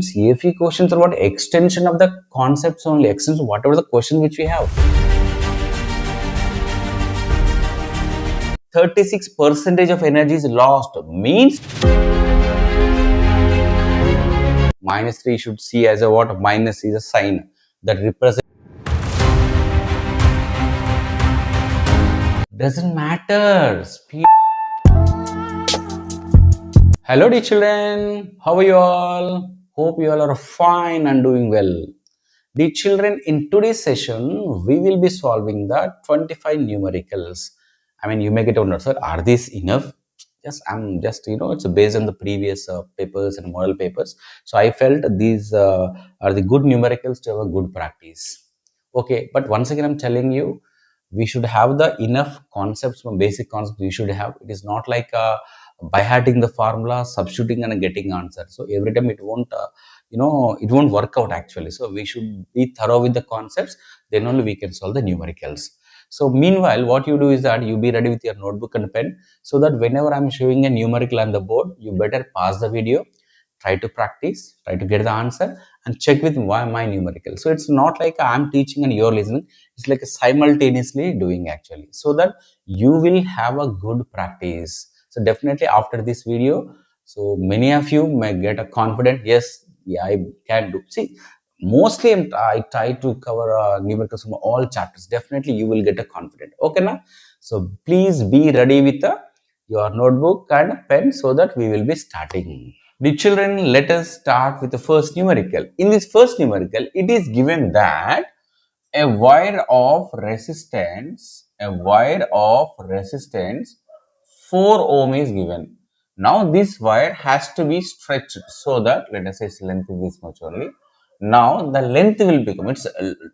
CFE questions are about extension of the concepts only, extension whatever the question which we have. 36% of energy is lost, means minus 3 should see as a what? Minus is a sign that represents. Doesn't matter. Hello dear children, how are you all? Hope you all are fine and doing well. Dear children, in today's session, we will be solving the 25 numericals. I mean, you may get wonder, sir, are these enough? I'm just, it's based on the previous papers and model papers. So I felt these are the good numericals to have a good practice. Okay, but once again, I'm telling you, we should have the enough concepts, basic concepts we should have. It is not like by hearting the formula, substituting and getting answer. So every time it won't, it won't work out actually. So we should be thorough with the concepts, then only we can solve the numericals. So meanwhile, what you do is that you be ready with your notebook and pen, so that whenever I'm showing a numerical on the board, you better pause the video, try to practice, try to get the answer and check with my numerical. So it's not like I'm teaching and you're listening. It's like simultaneously doing actually, so that you will have a good practice. So definitely after this video, so many of you may get a confident, yes, yeah, I can do. See, mostly I try to cover numericals from all chapters. Definitely you will get a confident. Okay, now. So please be ready with your notebook and pen, so that we will be starting. The children, let us start with the first numerical. In this first numerical, it is given that a wire of resistance, 4 ohm is given. Now this wire has to be stretched so that, let us say its length is this much only. Now the length will become, it's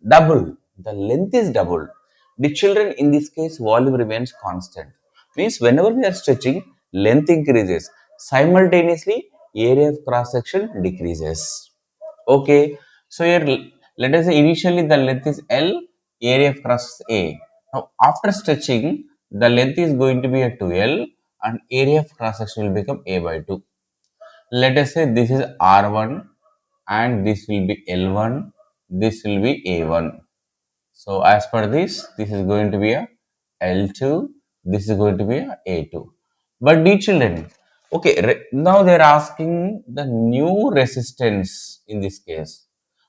double. The length is doubled. The children, in this case, volume remains constant. Means whenever we are stretching, length increases. Simultaneously, area of cross section decreases. Okay. So here, let us say initially the length is L, area of cross is A. Now after stretching, the length is going to be a 2L and area of cross section will become A by 2. Let us say this is R1 and this will be L1, this will be A1. So as per this is going to be a L2, this is going to be a A2. But dear children, okay, now they are asking the new resistance in this case.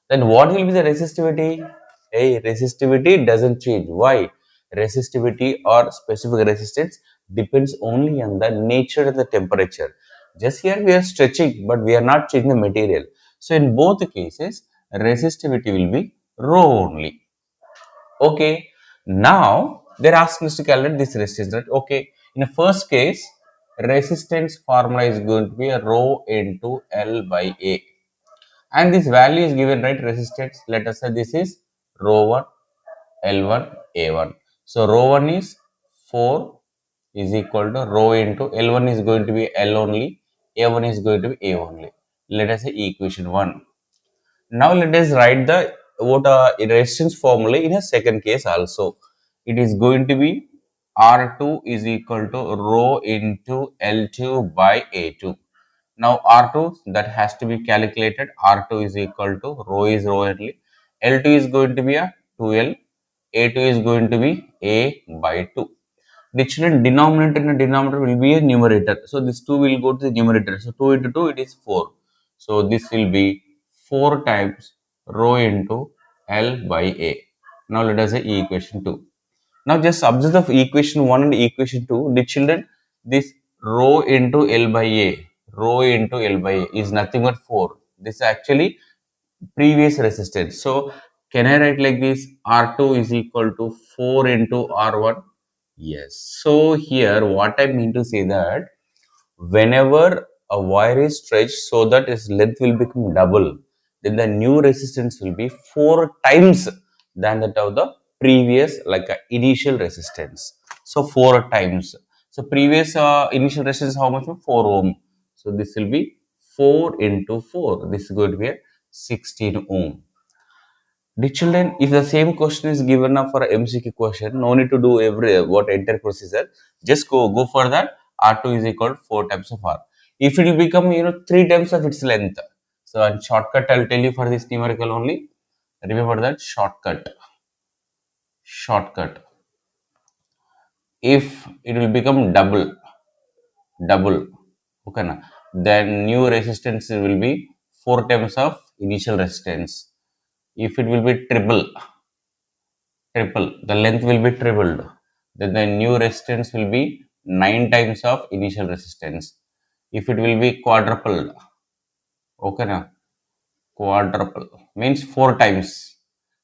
Then what will be the resistivity? Hey, resistivity doesn't change. Why? Resistivity or specific resistance depends only on the nature and the temperature. Just here we are stretching, but we are not changing the material. So in both cases, resistivity will be rho only. Okay, now they're asking us to calculate this resistance, right? Okay, in the first case, resistance formula is going to be a rho into L by A, and this value is given, right? Resistance, let us say this is rho 1, L1, A1. So rho 1 is 4 is equal to rho into L1 is going to be L only, A1 is going to be A only. Let us say equation 1. Now let us write the resistance formula in a second case also. It is going to be R2 is equal to rho into L2 by A2. Now R2 that has to be calculated. R2 is equal to rho is rho only. L2 is going to be a 2L. A2 is going to be A by 2. The children, denominator and denominator will be a numerator. So this 2 will go to the numerator. So 2 into 2 it is 4. So this will be 4 times rho into L by A. Now let us say equation 2. Now just observe the equation 1 and equation 2. The children, this rho into L by A, rho into L by A is nothing but 4. This is actually previous resistance. So can I write like this? R2 is equal to 4 into R1. Yes. So here what I mean to say that whenever a wire is stretched so that its length will become double, then the new resistance will be 4 times than that of the previous initial resistance. So 4 times. So previous initial resistance how much? 4 ohm. So this will be 4 into 4. This is going to be a 16 ohm. The children, if the same question is given up for a MCQ question, no need to do entire procedure. Just go for that. R2 is equal to 4 times of R. If it will become 3 times of its length, So in shortcut, I'll tell you for this numerical only. Remember that shortcut. If it will become double, okay na, then new resistance will be 4 times of initial resistance. If it will be triple, the length will be tripled, then the new resistance will be 9 times of initial resistance. If it will be quadrupled, okay na, quadruple means 4 times,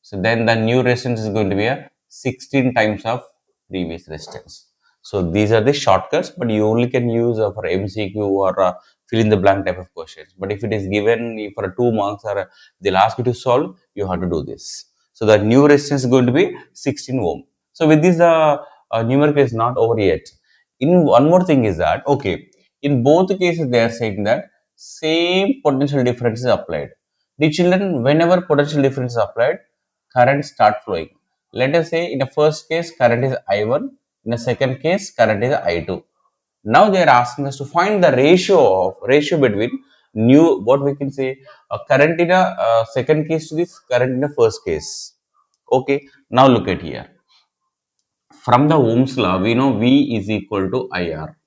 so then the new resistance is going to be a 16 times of previous resistance. So these are the shortcuts, but you only can use for MCQ or fill in the blank type of questions. But if it is given for 2 marks or they'll ask you to solve, you have to do this. So the new resistance is going to be 16 ohm. So with this, the numerical is not over yet. In one more thing is that, okay, in both cases they are saying that same potential difference is applied. The children, whenever potential difference is applied, current start flowing. Let us say in the first case current is I1, in the second case current is I2. Now they are asking us to find the ratio between new, what we can say, current in a second case to this current in the first case. Okay, now look at here. From the Ohm's law, we know V is equal to IR.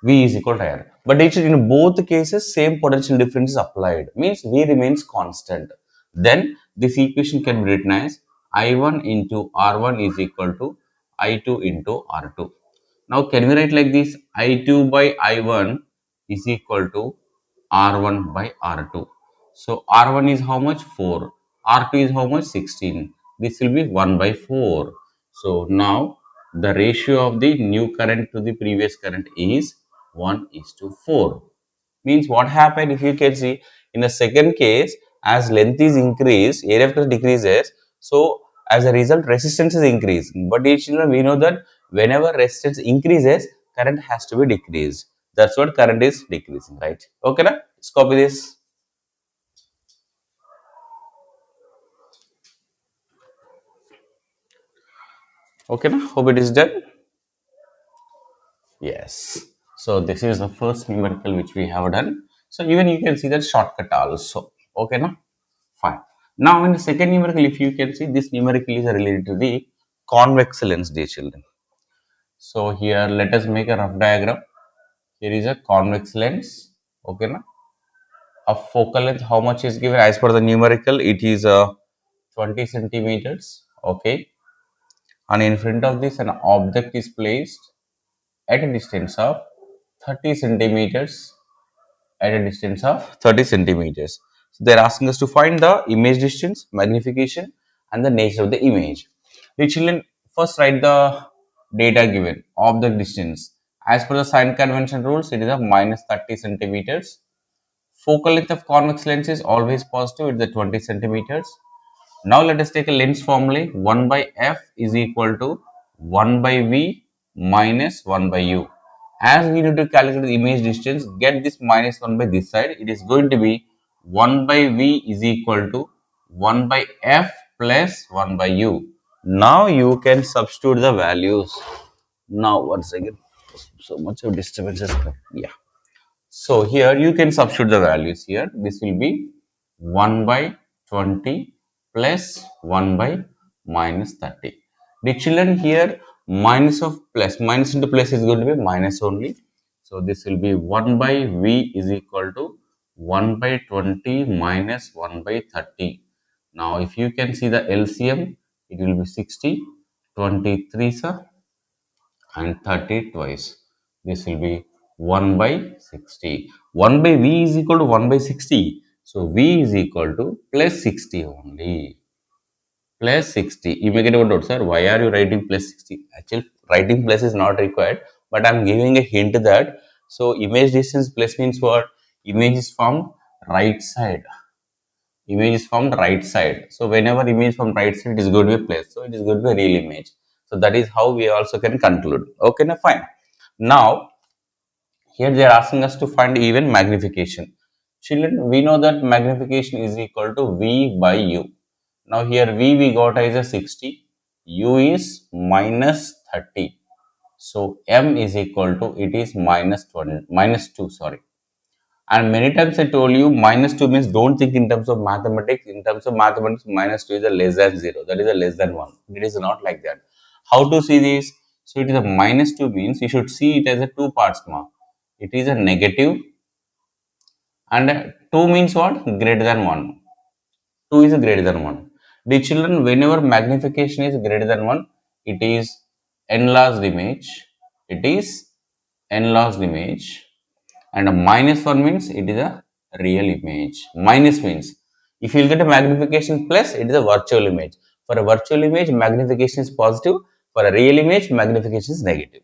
V is equal to IR. But actually in both cases, same potential difference is applied. Means V remains constant. Then this equation can be written as I1 into R1 is equal to I2 into R2. Now can we write like this? I2 by I1 is equal to R1 by R2. So R1 is how much? 4. R2 is how much? 16. This will be 1 by 4. So now the ratio of the new current to the previous current is 1 is to 4. Means what happened, if you can see in the second case, as length is increased, area of current decreases. So as a result, resistance is increased. But each children, we know that whenever resistance increases, current has to be decreased. That's what current is decreasing, right? Okay, na? Let's copy this. Okay, na? Hope it is done. Yes. So this is the first numerical which we have done. So even you can see that shortcut also. Okay, na? Fine. Now in the second numerical, if you can see, this numerical is related to the convex lens, dear children. So here let us make a rough diagram. Here is a convex lens. Okay, na? A focal length, how much is given as per the numerical? It is 20 centimeters. Okay, and in front of this, an object is placed at a distance of 30 centimeters. At a distance of 30 centimeters. So they are asking us to find the image distance, magnification, and the nature of the image. The children first write the data given of the distance. As per the sign convention rules, it is of minus 30 centimeters. Focal length of convex lens is always positive, it is the 20 centimeters. Now let us take a lens formula. 1 by f is equal to 1 by v minus 1 by u. As we need to calculate the image distance, get this minus 1 by this side. It is going to be 1 by v is equal to 1 by f plus 1 by u. Now you can substitute the values. Now once again, so much of disturbances. Yeah. So here you can substitute the values here. This will be 1 by 20 plus 1 by minus 30. The children here, minus of plus, minus into plus is going to be minus only. So this will be 1 by V is equal to 1 by 20 minus 1 by 30. Now if you can see the LCM, it will be 60, 23 sir, and 30 twice. This will be 1 by 60. 1 by V is equal to 1 by 60. So V is equal to plus 60 only. Plus 60. You may get a doubt, sir. Why are you writing plus 60? Actually, writing plus is not required, but I am giving a hint that. So image distance plus means what? Image is from right side. Image is from right side. So whenever image from right side, it is going to be place. So it is going to be a real image. So that is how we also can conclude. Okay, now fine. Now here they are asking us to find even magnification. Children, we know that magnification is equal to V by U. Now here V we got as a 60, U is minus 30. So M is equal to, it is minus 20, minus 2, sorry. And many times I told you minus 2 means don't think in terms of mathematics. In terms of mathematics, minus 2 is a less than 0. That is a less than 1. It is not like that. How to see this? So it is a minus 2 means you should see it as a two parts mark. It is a negative and 2 means what? Greater than 1. 2 is greater than 1. The children, whenever magnification is greater than 1, it is enlarged image. It is enlarged image. And a minus 1 means it is a real image. Minus means if you will get a magnification plus, it is a virtual image. For a virtual image, magnification is positive. For a real image, magnification is negative.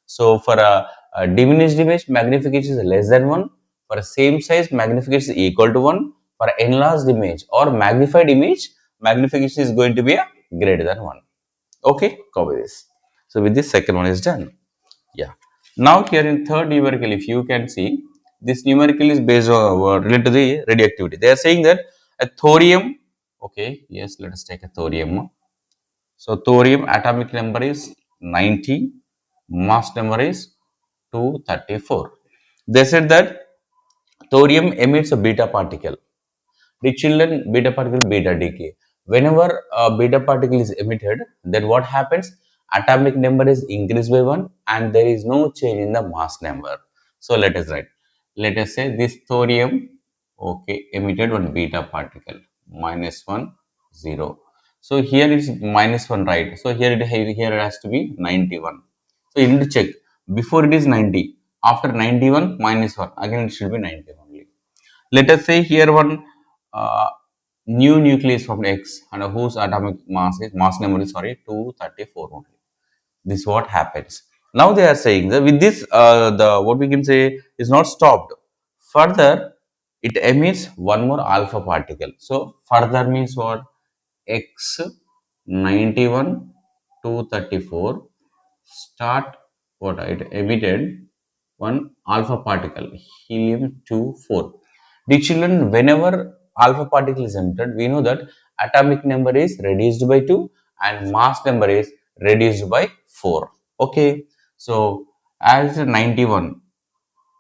So for a diminished image, magnification is less than 1. For a same size, magnification is equal to 1. For an enlarged image or magnified image, magnification is going to be a greater than 1. Okay, copy this. So with this, second one is done. Yeah. Now here in third numerical, if you can see, this numerical is based on related to the radioactivity. They are saying that a thorium, okay, yes, let us take a thorium. So thorium atomic number is 90, mass number is 234. They said that thorium emits a beta particle. The children, beta particle, beta decay. Whenever a beta particle is emitted, then what happens? Atomic number is increased by 1 and there is no change in the mass number. So let us write. Let us say this thorium, okay, emitted one beta particle, minus 1, 0. So here it is minus 1, right? So here it has to be 91. So you need to check. Before it is 90, after 91, minus 1, again it should be 90 only. Let us say here one uh, new nucleus from X and whose atomic mass number is 234 only. This is what happens. Now they are saying that with this the what we can say is not stopped. Further, it emits one more alpha particle. So further means what? X 91 234 start what it emitted one alpha particle, helium 24. The children, whenever alpha particle is emitted, we know that atomic number is reduced by 2 and mass number is reduced by 4. Okay, so as 91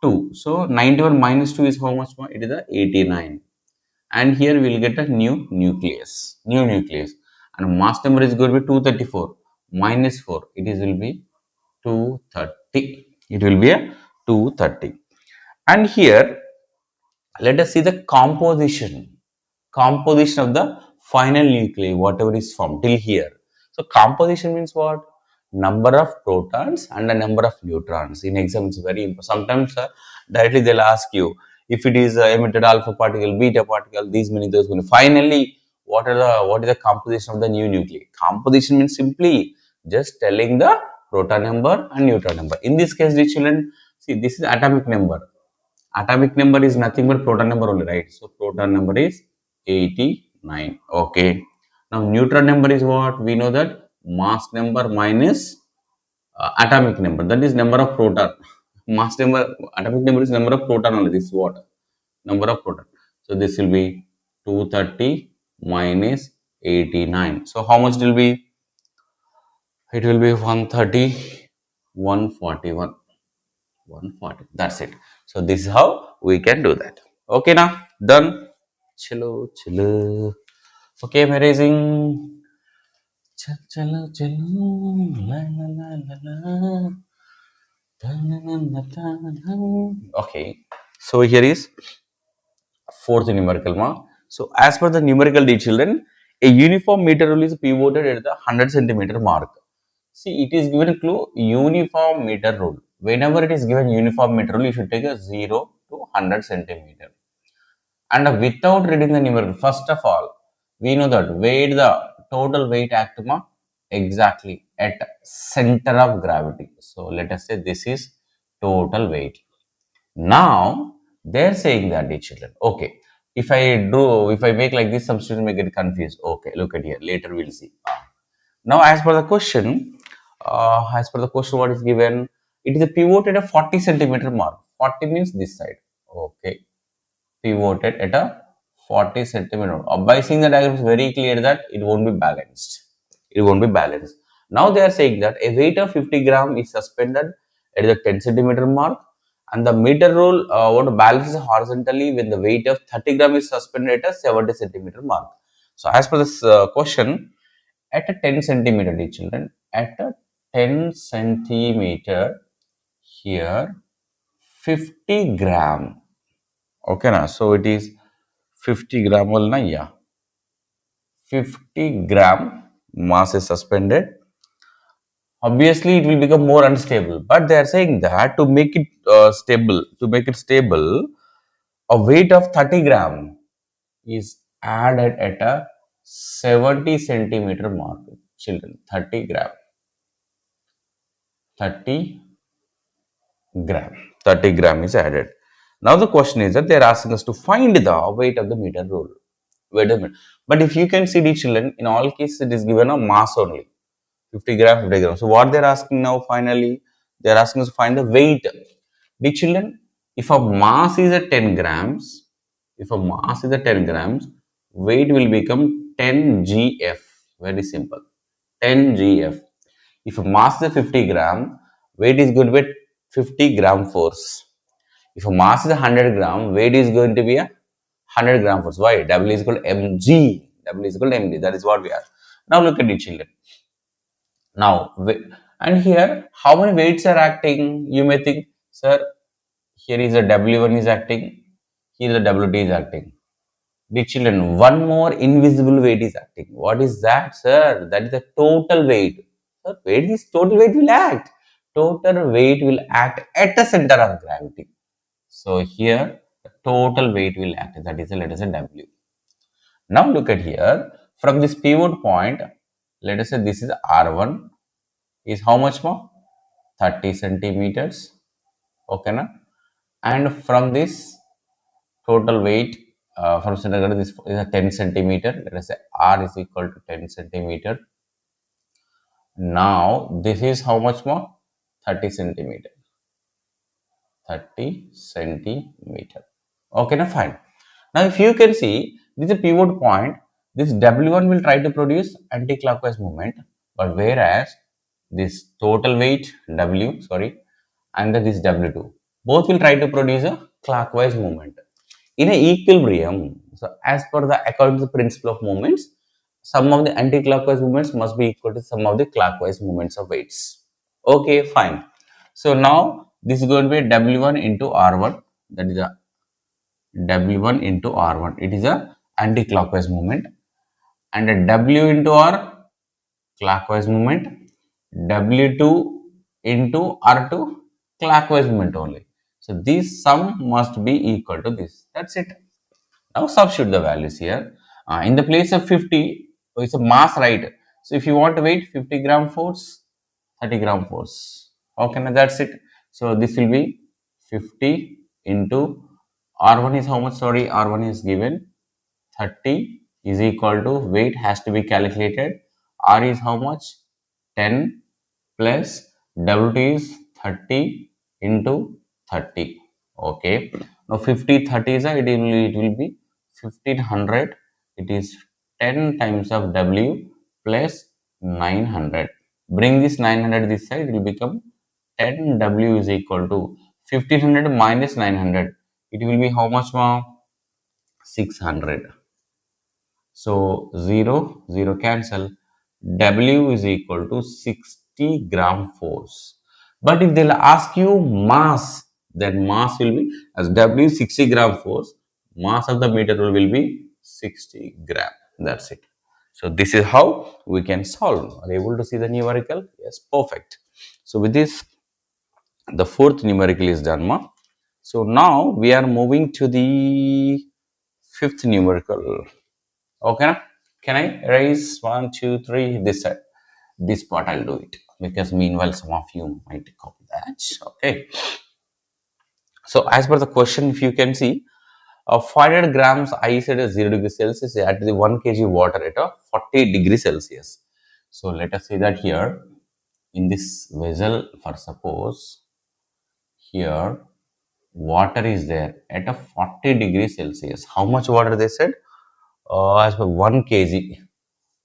2, so 91 minus 2 is how much more? It is a 89, and here we will get a new nucleus, and mass number is going to be 234 minus 4, it is will be 230. It will be a 230. And here let us see the composition of the final nuclei, whatever is formed till here. So composition means what? Number of protons and the number of neutrons. In exam it's very important. Sometimes directly they'll ask you if it is emitted alpha particle, beta particle, these many, those many. Finally, what is the composition of the new nuclei? Composition means simply just telling the proton number and neutron number. In this case, the children, see, this is atomic number. Atomic number is nothing but proton number only, right? So proton number is 89. Okay. Now neutron number is what? We know that mass number minus atomic number. That is number of proton. Mass number, atomic number is number of proton only. This is what? Number of proton. So this will be 230 minus 89. So how much it will be? It will be 130, 141. 140. That's it. So this is how we can do that. Okay, now done. Chalo, chalo. Okay, I'm erasing. Chalo, chalo. La, la, la, la, la. Da, na, na, na, da, na. Okay, so here is fourth numerical mark. So as per the numerical D children, a uniform meter rule is pivoted at the 100 centimeter mark. See, it is given a clue uniform meter rule. Whenever it is given uniform meter rule, you should take a 0 to 100 centimeter. And without reading the numerical, first of all, we know that weight, the total weight actima exactly at center of gravity. So let us say this is total weight. Now they're saying that the children, okay, if I make like this, some students may get confused. Okay, look at here. Later we'll see. Now, as per the question, what is given? It is a pivot at a 40 centimeter mark. 40 means this side. Okay, pivoted at a 40 centimeter. By seeing the diagram, it's very clear that it won't be balanced. It won't be balanced. Now they are saying that a weight of 50 gram is suspended at the 10 centimeter mark, And the meter rule what balances horizontally when the weight of 30 gram is suspended at a 70 centimeter mark. So as per this question, at a 10 centimeter, dear children, at a 10 centimeter here, 50 gram. Okay, na? So it is 50 gram, well, na? Yeah. 50 gram mass is suspended. Obviously it will become more unstable, but they are saying that to make it stable, a weight of 30 gram is added at a 70 centimeter mark. Children, 30 gram 30 gram is added. Now the question is that they are asking us to find the weight of the meter rule. Wait a minute. But if you can see, the children, in all cases it is given a mass only, 50 gram, 50 gram. So what they're asking now, finally, they're asking us to find the weight. The children, if a mass is at 10 grams, weight will become 10 gf. Very simple. 10 gf. If a mass is 50 gram, weight is going to be 50 gram force. If a mass is 100 gram, weight is going to be a 100 gram force. Why? W is equal to mg. W is equal to mg. That is what we are. Now look at it, children. Now, and here, how many weights are acting? You may think, sir, here is a W1 is acting, here the W2 is acting. The children, one more invisible weight is acting. What is that, sir? That is the total weight. Sir, weight is total weight will act. Total weight will act at the center of gravity. So here, the total weight will act. That is, let us say W. Now look at here. From this pivot point, let us say this is R1. Is how much more? 30 centimeters. Okay, na? And from this total weight from center, this is a 10 centimeter. Let us say R is equal to 10 centimeter. Now this is how much more? 30 centimeter. 30 centimeter. Okay, now fine. Now if you can see, this is a pivot point. This W1 will try to produce anti-clockwise movement, but whereas this total weight W, sorry, and this W2, both will try to produce a clockwise movement in a equilibrium. So as per the according to the principle of moments, some of the anti-clockwise movements must be equal to some of the clockwise movements of weights. Okay, fine. So now this is going to be W1 into R1, that is a W1 into R1. It is a anti-clockwise movement, and a W into R clockwise movement, W2 into R2 clockwise movement only. So this sum must be equal to this. That's it. Now substitute the values here. In the place of 50, it's a mass, right? So if you want to weight 50 gram force, 30 gram force. Okay, now that's it. So this will be 50 into R1 is how much? Sorry, R1 is given 30 is equal to weight has to be calculated. R is how much? 10 plus W2 is 30 into 30. Okay. Now 50, 30 is it will be 1500. It is 10 times of W plus 900. Bring this 900 this side, it will become 10 W is equal to 1500 minus 900. It will be how much more? 600. So 0, 0 cancel. W is equal to 60 gram force. But if they'll ask you mass, then mass will be as W is 60 gram force, mass of the meter will be 60 gram. That's it. So this is how we can solve. Are you able to see the numerical? Yes, perfect. So with this, the fourth numerical is done, ma. So now we are moving to the fifth numerical. Okay, can I raise 1, 2, 3 this side? This part I'll do it because meanwhile some of you might copy that. Okay. So as per the question, if you can see, 500 grams ice at a 0 degree Celsius at the 1 kg water at a 40 degree Celsius. So let us say that here in this vessel, for suppose here water is there at a 40 degree Celsius. How much water they said? As per 1 kg.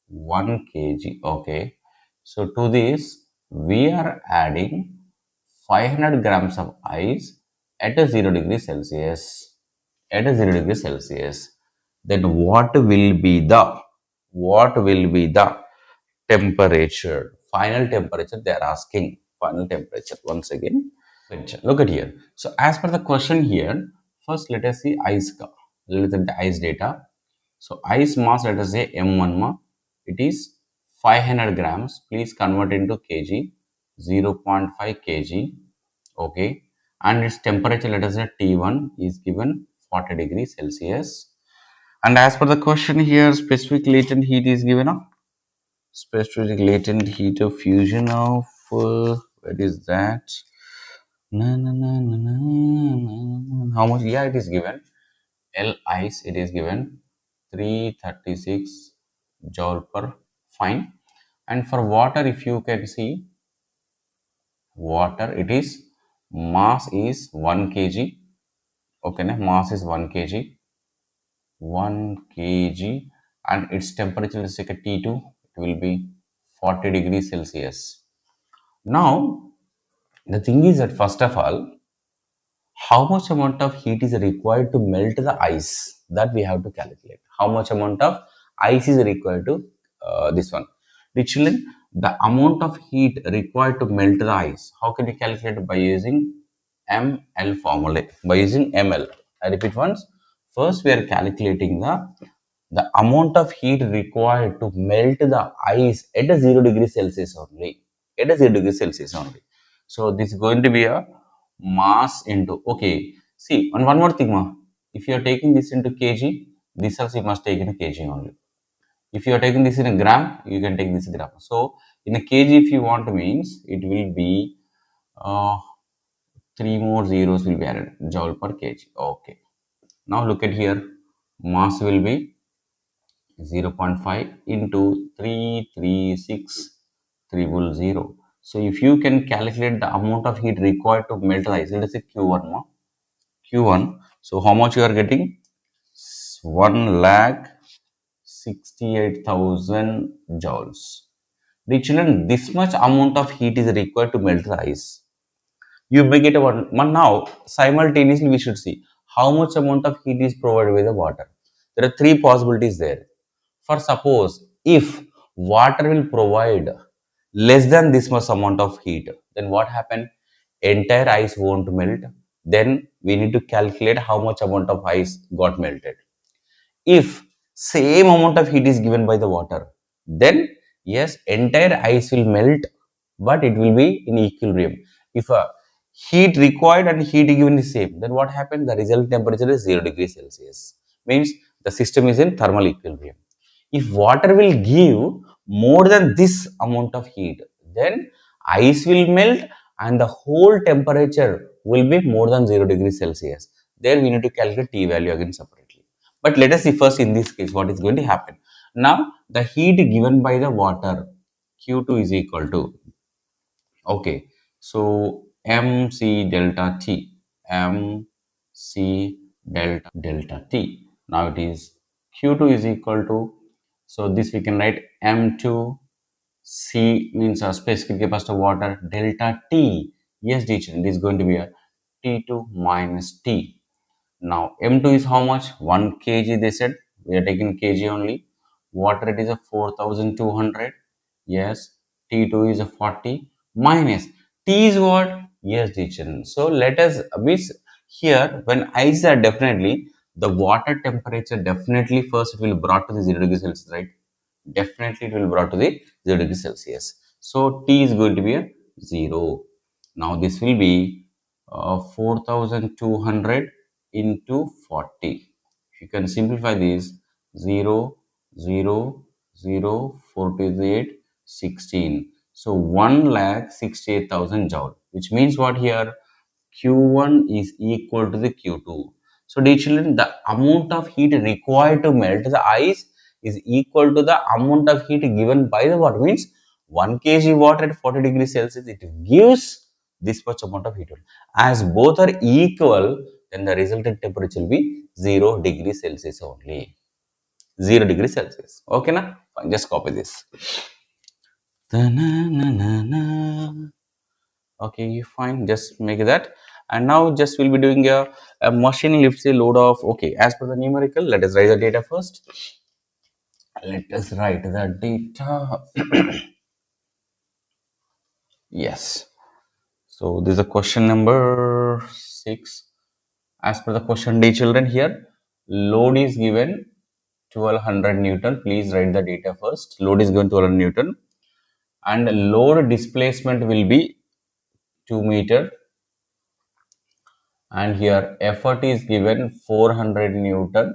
1 kg. Okay. So to this we are adding 500 grams of ice at a 0 degree Celsius, at a 0 degree Celsius, then what will be the temperature, final temperature they are asking, final temperature once again. Look at here. So as per the question here, first let us see ice. Let us look at the ice data. So ice mass, let us say M1 ma, it is 500 grams. Please convert into kg, 0.5 kg. Okay. And its temperature, let us say T1 is given 40 degrees Celsius. And as per the question here, specific latent heat is given up. Specific latent heat of fusion of, what is that? Na, na, na, na, na, na. How much? Yeah, it is given. L ice, it is given 336 joule per fine. And for water, if you can see, water, it is mass is 1 kg. Okay, na? Mass is 1 kg. 1 kg, and its temperature is like a T2, it will be 40 degrees Celsius. Now, the thing is that first of all, how much amount of heat is required to melt the ice, that we have to calculate. How much amount of ice is required to this one. The children, the amount of heat required to melt the ice, how can you calculate? By using ml formula, by using ml. I repeat once. First we are calculating the amount of heat required to melt the ice at a 0 degree Celsius only. At a 0 degree Celsius only. So this is going to be a mass into, okay. See, and one more thing, ma. If you are taking this into kg, this also you must take in a kg only. If you are taking this in a gram, you can take this in gram. So in a kg, if you want means, it will be uh, 3 more zeros will be added, joule per kg. Okay. Now look at here, mass will be 0.5 into 336,300. So if you can calculate the amount of heat required to melt the ice, let us say Q1 more. Q1. So how much you are getting? 1,68,000 joules. The children, this much amount of heat is required to melt the ice. You may get a one now. Simultaneously, we should see how much amount of heat is provided by the water. There are three possibilities there. For suppose if water will provide less than this much amount of heat, then what happen? Entire ice won't melt. Then we need to calculate how much amount of ice got melted. If same amount of heat is given by the water, then yes, entire ice will melt, but it will be in equilibrium. If a heat required and heat given is same, then what happens? The result temperature is 0 degrees Celsius. Means the system is in thermal equilibrium. If water will give more than this amount of heat, then ice will melt and the whole temperature will be more than 0 degrees Celsius. There we need to calculate T value again separately. But let us see first in this case what is going to happen. Now the heat given by the water Q2 is equal to, okay, so mc delta T, mc delta T. Now it is Q2 is equal to, so this we can write M2, C means a specific capacity of water, delta T. Yes, teacher, it is going to be a T2 minus T. Now M2 is how much? 1 kg they said. We are taking kg only. Water it is a 4200. Yes. T2 is a 40 minus T is what? Yes, teacher. So let us miss here when ice are definitely the water temperature definitely first it will brought to the 0 degree Celsius, right? Definitely it will brought to the 0 degree Celsius. So T is going to be a 0. Now this will be 4200 into 40. You can simplify this, 0, 0, 0, 48, 16. So 1,68,000 joule, which means what here? Q1 is equal to the Q2. So dear children, the amount of heat required to melt the ice is equal to the amount of heat given by the water. Means 1 kg water at 40 degrees Celsius, it gives this much amount of heat. As both are equal, then the resultant temperature will be 0 degrees Celsius only. 0 degrees Celsius. Okay, na? Fine, just copy this. Okay, fine, just make that. And now just we'll be doing a machine lifts a load of, okay, as per the numerical, let us write the data first. Let us write the data. Yes. So this is a question number 6. As per the question D children here, load is given 1200 Newton. Please write the data first. Load is given 1200 Newton and load displacement will be 2 meter, and here effort is given 400 Newton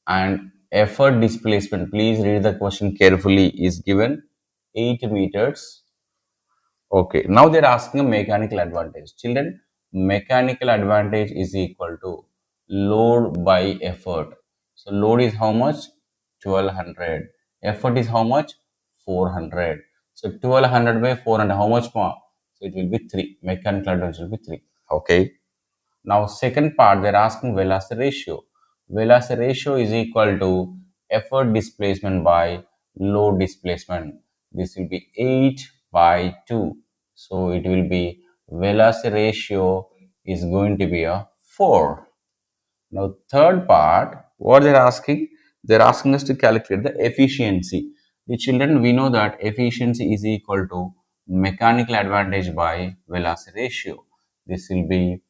and effort displacement, please read the question carefully, is given 8 meters. Okay, now they're asking a mechanical advantage. Children, mechanical advantage is equal to load by effort. So load is how much? 1200. Effort is how much? 400. So 1200 by 400, how much more? So it will be 3. Mechanical advantage will be 3. Okay. Now second part, they're asking velocity ratio. Velocity ratio is equal to effort displacement by load displacement. This will be 8 by 2. So it will be velocity ratio is going to be a 4. Now third part, what they're asking us to calculate the efficiency. The children, we know that efficiency is equal to mechanical advantage by velocity ratio. This will be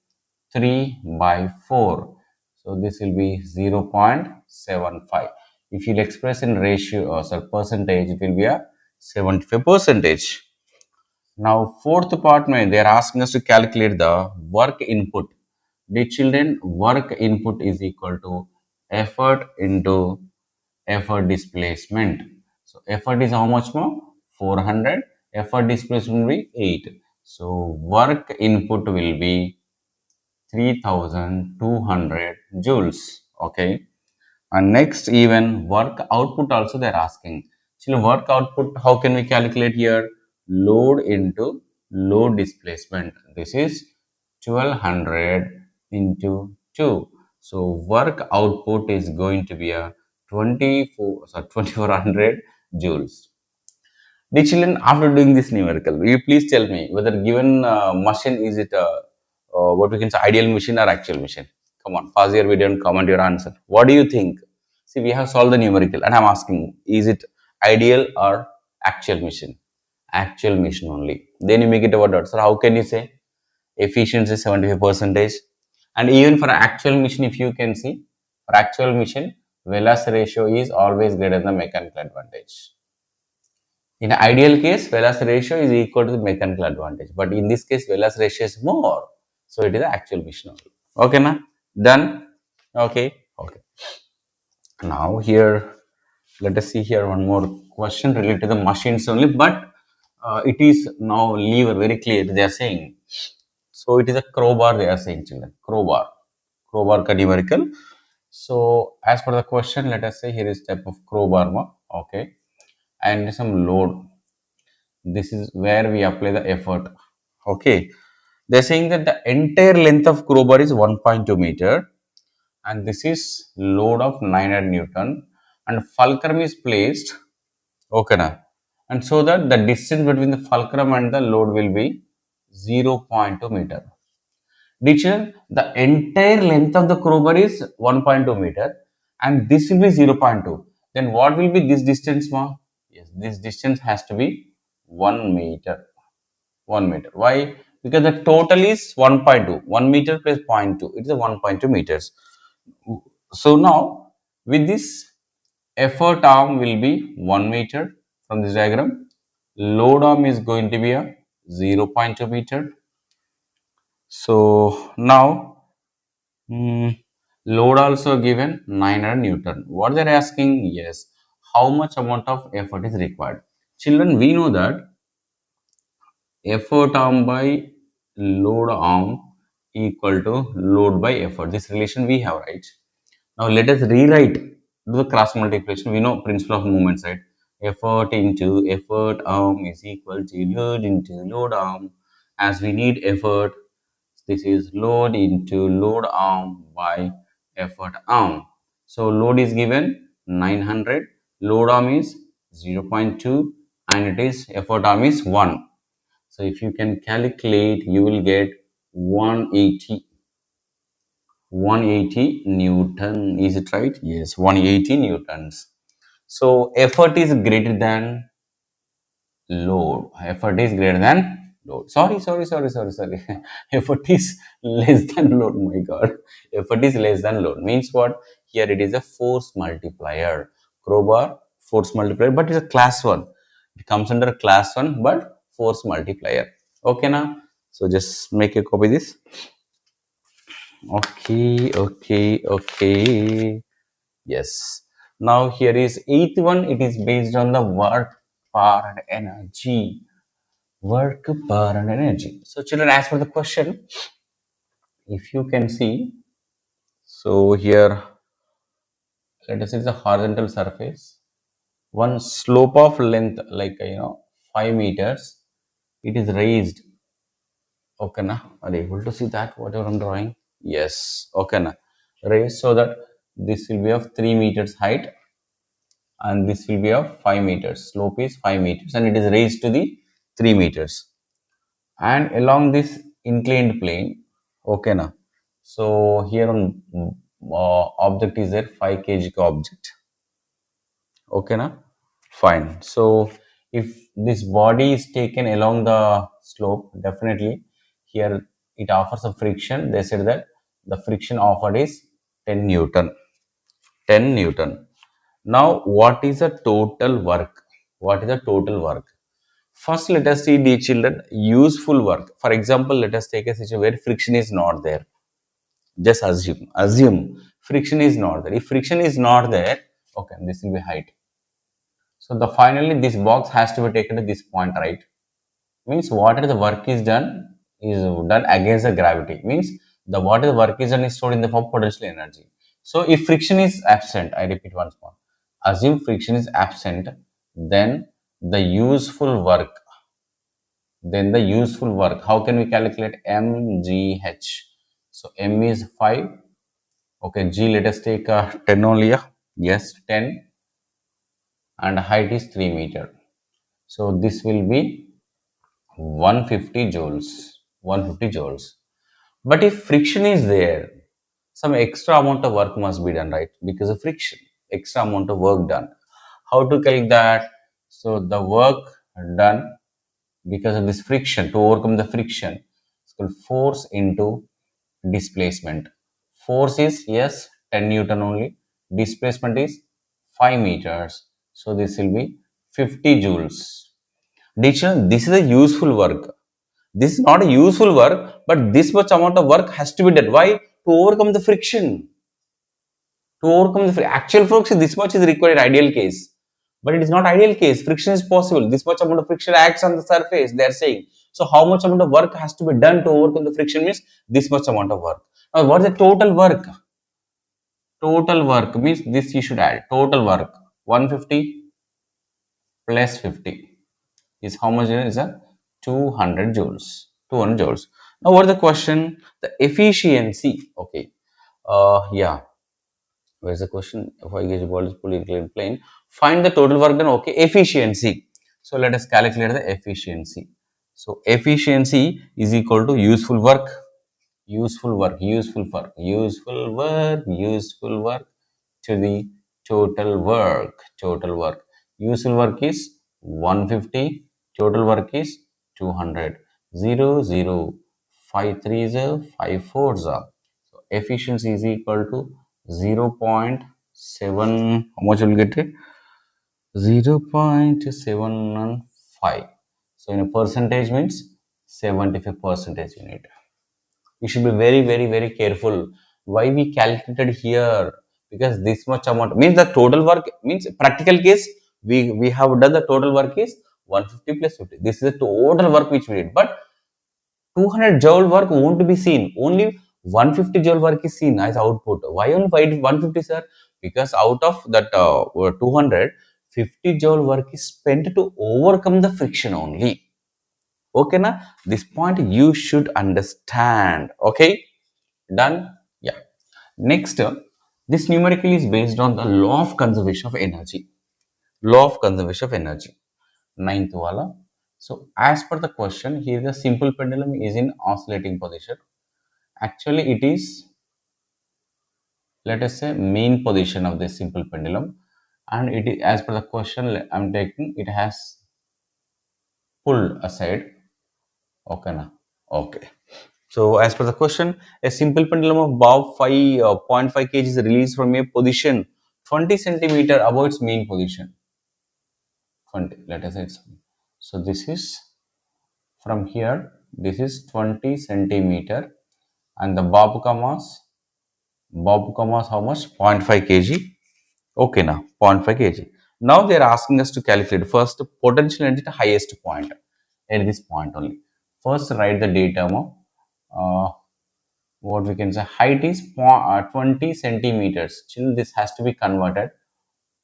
3 by 4. So this will be 0.75. If you express in ratio or percentage, it will be a 75 percentage. Now, fourth part, they are asking us to calculate the work input. The children, work input is equal to effort into effort displacement. So, effort is how much more? 400. Effort displacement will be 8. So, work input will be 3200 joules. Okay. And next, even work output also they're asking. So work output, how can we calculate here? Load into load displacement. This is 1200 into 2. So work output is going to be a 2400 joules. The children, after doing this numerical, will you please tell me whether given machine is it what we can say ideal machine or actual machine? Come on, pause your video and comment your answer. What do you think? See, we have solved the numerical, and I'm asking, is it ideal or actual machine? Actual machine only. Then you make it about dot. So how can you say efficiency 75 percentage? And even for actual machine, if you can see, for actual machine, velocity ratio is always greater than the mechanical advantage. In ideal case, velocity ratio is equal to the mechanical advantage. But in this case, velocity ratio is more. So it is the actual mission only. Okay, na? Done? Okay. Okay. Now here, let us see here one more question related to the machines only. But it is now lever very clear. They are saying. So it is a crowbar they are saying, children. Crowbar. Crowbar ka numerical. So as per the question, let us say here is type of crowbar. Okay. And some load. This is where we apply the effort. Okay, they're saying that the entire length of crowbar is 1.2 meter and this is load of 900 newton and fulcrum is placed, okay na, and so that the distance between the fulcrum and the load will be 0.2 meter. Teacher, the entire length of the crowbar is 1.2 meter and this will be 0.2. Then what will be this distance, ma? Yes, this distance has to be 1 meter. 1 meter. Why? Because the total is 1.2. 1 meter plus 0.2. It is a 1.2 meters. So now, with this, effort arm will be 1 meter from this diagram. Load arm is going to be a 0.2 meter. So now, load also given 900 Newton. What they're asking, yes, how much amount of effort is required? Children, we know that effort arm by load arm equal to load by effort. This relation we have, right? Now let us rewrite, do the cross multiplication. We know principle of movements, right? Effort into effort arm is equal to load into load arm. As we need effort, this is load into load arm by effort arm. So load is given 900, load arm is 0.2 and it is effort arm is 1. So if you can calculate, you will get 180 180 Newton. Is it right? Yes, 180 Newtons. So effort is greater than load. Effort is greater than load. Sorry. Effort is less than load. My God. Effort is less than load. Means what? Here it is a force multiplier. Crowbar, force multiplier, but it's a class 1. It comes under class 1, but force multiplier. Okay now? So just make a copy this. Okay. Yes. Now here is eighth one. It is based on the work, power, and energy. Work, power, and energy. So children, as for the question, if you can see, so here let us say it's a horizontal surface. One slope of length like 5 meters. It is raised. Okay, na? Are you able to see that whatever I'm drawing? Yes. Okay, na? Raised so that this will be of 3 meters height and this will be of 5 meters. Slope is 5 meters and it is raised to the 3 meters. And along this inclined plane, okay na. So here on object is there 5 kg object. Okay na. Fine. So if this body is taken along the slope, definitely here it offers a friction. They said that the friction offered is 10 Newton. 10 Newton. Now, what is the total work? What is the total work? First, let us see the children useful work. For example, let us take a situation where friction is not there. Just assume friction is not there. If friction is not there, okay, this will be height. So the finally this box has to be taken to this point, right? Means whatever the work is done against the gravity. Means the whatever the work is done is stored in the form of potential energy. So if friction is absent, I repeat once more. Assume friction is absent, then the useful work, how can we calculate mgh? So m is 5. Okay, g, let us take 10 only. Yeah? Yes, 10, and height is 3 meter. So this will be 150 joules. 150 joules. But if friction is there, some extra amount of work must be done, right? Because of friction, extra amount of work done. How to calculate that? So the work done because of this friction, to overcome the friction, it's called force into displacement. Force is, yes, 10 Newton only. Displacement is 5 meters. So this will be 50 joules. Addition, this is a useful work. This is not a useful work, but this much amount of work has to be done. Why? To overcome the friction. To overcome the actual friction, this much is required in ideal case. But it is not ideal case. Friction is possible. This much amount of friction acts on the surface, they are saying. So how much amount of work has to be done to overcome the friction means this much amount of work. Now what is the total work? Total work means this you should add. Total work 150 plus 50 is how much is a 200 joules. 200 joules. Now what is the question? The efficiency. Okay. Yeah. Where's the question? If I gauge ball is fully plane, find the total work done. Okay, efficiency. So let us calculate the efficiency. So efficiency is equal to useful work, useful work to the total work. Useful work is 150, total work is 200. 0, 0, 5 3s are 5 4s are. So efficiency is equal to 0.7, how much will get it? 0.715. So in a percentage means 75 percentage unit. You should be very careful. Why we calculated here? Because this much amount means the total work means practical case. We have done the total work is 150 plus 50. This is the total work which we did. But 200 joule work won't be seen. Only 150 joule work is seen as output. Why only 150, sir? Because out of that 200, 50 joule work is spent to overcome the friction only. Okay, na? This point you should understand. Okay, done. Yeah. Next, this numerical is based on the law of conservation of energy. Law of conservation of energy. Ninth wala. So as per the question, here the simple pendulum is in oscillating position. Actually it is, let us say, mean position of this simple pendulum, and it is, as per the question I'm taking, it has pulled aside. Okay na? Okay. So as per the question, a simple pendulum of above 5.5 kg is released from a position 20 centimeter above its mean position. 20, let us say it's, so this is from here, this is 20 centimeter, and the bob commas how much? 0.5 kg. Okay, now 0.5 kg. Now they are asking us to calculate first potential energy at the highest point, at this point only. First write the datum of what we can say, height is 20 centimeters. Still this has to be converted,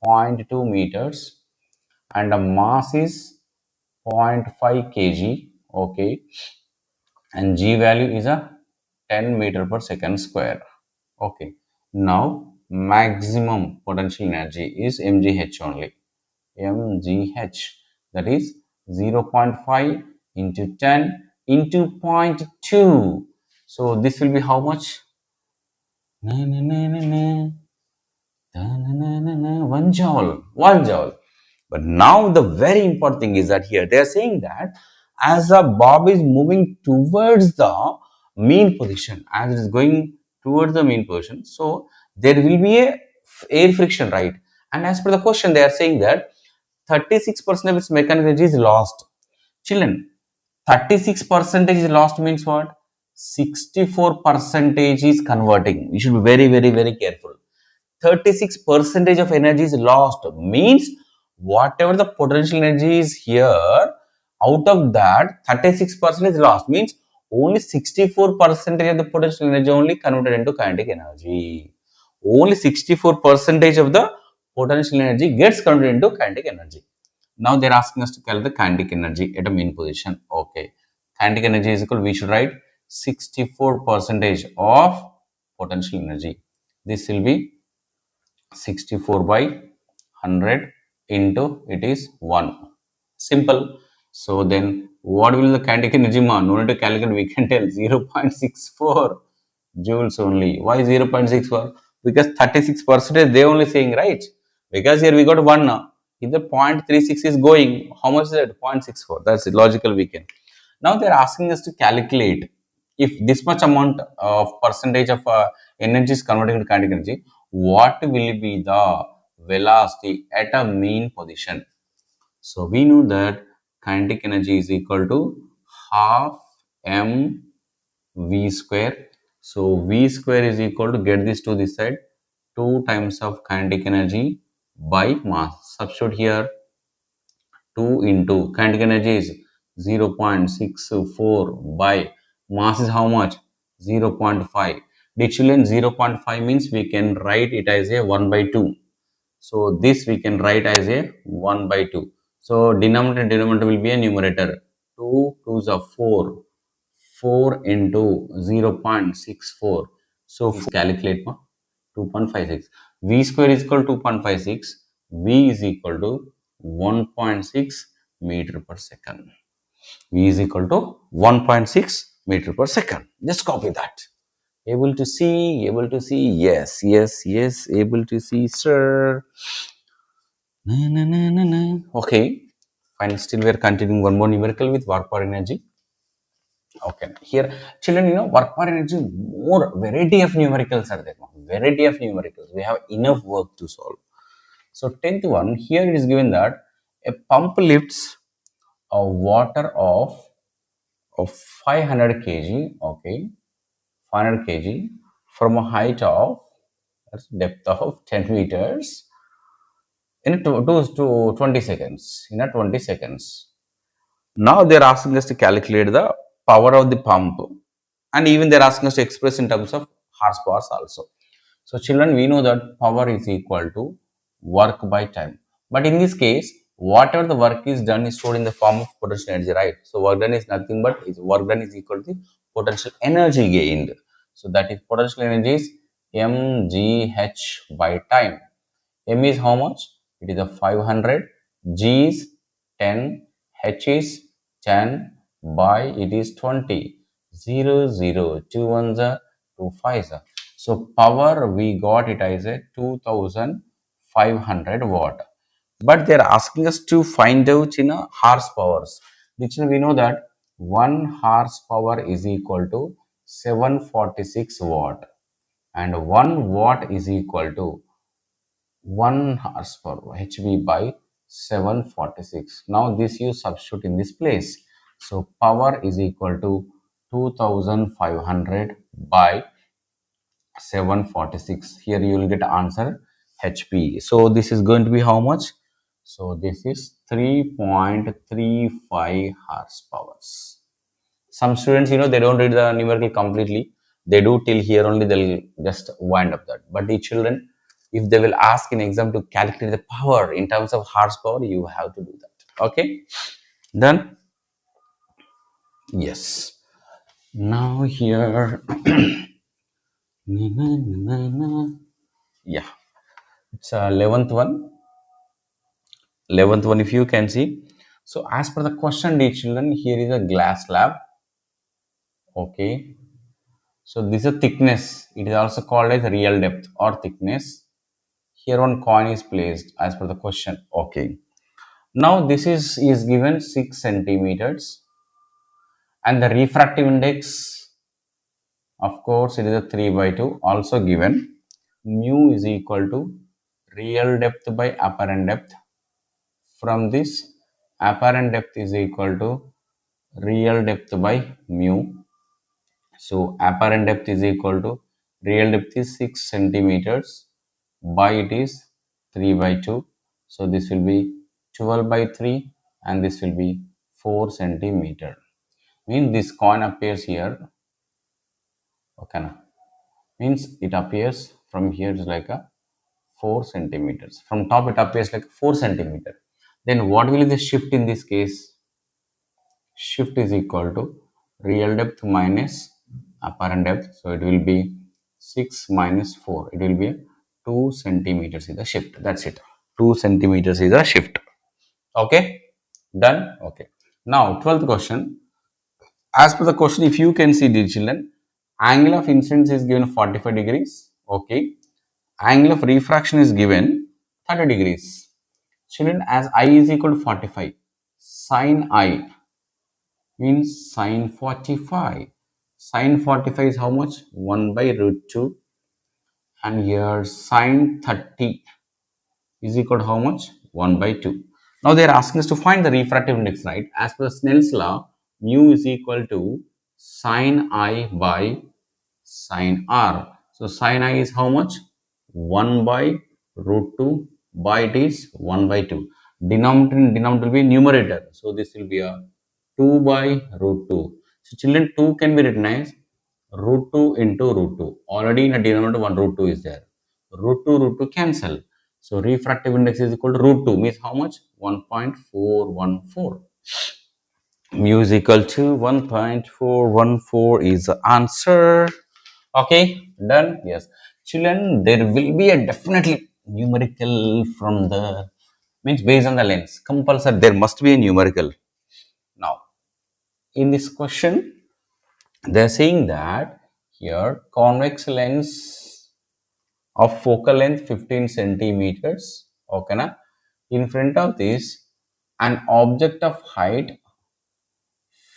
0.2 meters, and the mass is 0.5 kg. Okay, and g value is a 10 meter per second square. Okay, now maximum potential energy is mgh only, mgh, that is 0.5 into 10 into 0.2. So this will be how much? 1 joule, 1 joule. But now the very important thing is that here they are saying that as a bob is moving towards the mean position, as it is going towards the mean position, so there will be a air friction, right? And as per the question, they are saying that 36% of its mechanical energy is lost. Children, 36 percentage is lost means what? 64 percentage is converting. You should be very, very, very careful. 36 percentage of energy is lost means whatever the potential energy is here, out of that 36% is lost means only 64 percentage of the potential energy only converted into kinetic energy. Only 64 percentage of the potential energy gets converted into kinetic energy. Now they are asking us to calculate the kinetic energy at a mean position. Okay, kinetic energy is equal, we should write 64 percentage of potential energy. This will be 64 by 100 into it is 1. Simple. So then what will the kinetic energy? No need to calculate, we can tell 0.64 joules only. Why 0.64? Because 36% they only saying, right? Because here we got 1 now. If the 0.36 is going, how much is that? 0.64. That's it. Logical we can. Now they are asking us to calculate if this much amount of percentage of energy is converted into kinetic energy, what will be the velocity at a mean position? So we know that kinetic energy is equal to half m v square. So v square is equal to, get this to this side, 2 times of kinetic energy by mass. Substitute here 2 into kinetic energy is 0.64 by mass is how much? 0.5. The children, 0.5 means we can write it as a 1 by 2. So this we can write as a 1 by 2. So denominator and denominator will be a numerator. 2 2s are 4. 4 into 0.64. So calculate 2.56. V square is equal to 2.56. V is equal to 1.6 meter per second. V is equal to 1.6 meter per second. Just copy that. Able to see, yes, yes, yes, able to see, sir. Okay, fine. Still, we are continuing one more numerical with work power energy. Okay, here, children, work power energy, more variety of numericals are there. Variety of numericals. We have enough work to solve. So, 10th one, here it is given that a pump lifts a water of 500 kg, okay, 500 kg from a height of, depth of 10 meters in to 20 seconds, in a 20 seconds. Now they are asking us to calculate the power of the pump, and even they are asking us to express in terms of horsepower also. So children, we know that power is equal to work by time. But in this case, whatever the work is done is stored in the form of potential energy, right? So work done is nothing but work done is equal to potential energy gained. So that is potential energy is mgh by time. M is how much? It is a 500. G is 10. H is 10 by it is 20. 0, 0, 2 ones are 2 fives are. So power we got it as a 2500 watt. But they are asking us to find out in a horsepowers. Which we know that 1 horsepower is equal to 746 watt, and 1 watt is equal to 1 horsepower HV by 746. Now this you substitute in this place. So power is equal to 2500 by 746. Here you will get answer HP. So this is going to be how much? So this is 3.35 horsepowers. Some students, they don't read the numerical completely. They do till here only, they'll just wind up that. But the children, if they will ask in exam to calculate the power in terms of horsepower, you have to do that. Okay, done. Yes. Now here, yeah, it's 11th one. 11th one, if you can see. So as per the question, dear children, here is a glass slab. Okay. So this is a thickness. It is also called as real depth or thickness. Here one coin is placed as per the question. Okay. Now this is given 6 centimeters, and the refractive index, of course, it is a 3 by 2, also given. Mu is equal to real depth by apparent depth. From this, apparent depth is equal to real depth by mu. So apparent depth is equal to real depth is 6 centimeters by it is 3 by 2. So this will be 12 by 3, and this will be 4 centimeter. Means this coin appears here. Okay, now means it appears from here is like a 4 centimeters. From top it appears like 4 centimeter. Then what will be the shift in this case? Shift is equal to real depth minus apparent depth. So it will be 6 minus 4. It will be 2 centimeters is the shift. That's it. 2 centimeters is the shift. Okay. Done. Okay. Now 12th question. As per the question, if you can see, the children, angle of incidence is given 45 degrees. Okay. Angle of refraction is given 30 degrees. Children, as I is equal to 45, sine I means sine 45. Sine 45 is how much? 1 by root 2. And here sine 30 is equal to how much? 1 by 2. Now they are asking us to find the refractive index, right? As per Snell's law, mu is equal to sine I by sine R. So sine I is how much? 1 by root 2 by it is 1 by 2. Denominator will be numerator. So this will be a 2 by root 2. So children, 2 can be written as root 2 into root 2. Already in a denominator 1 root 2 is there. Root 2 cancel. So refractive index is equal to root 2 means how much? 1.414. Mu is equal to 1.414 is the answer. Okay, done. Yes, children, there will be a definitely numerical from the means based on the lens. Compulsory, there must be a numerical. Now, in this question, they are saying that here convex lens of focal length 15 centimeters. Okay, na? In front of this, an object of height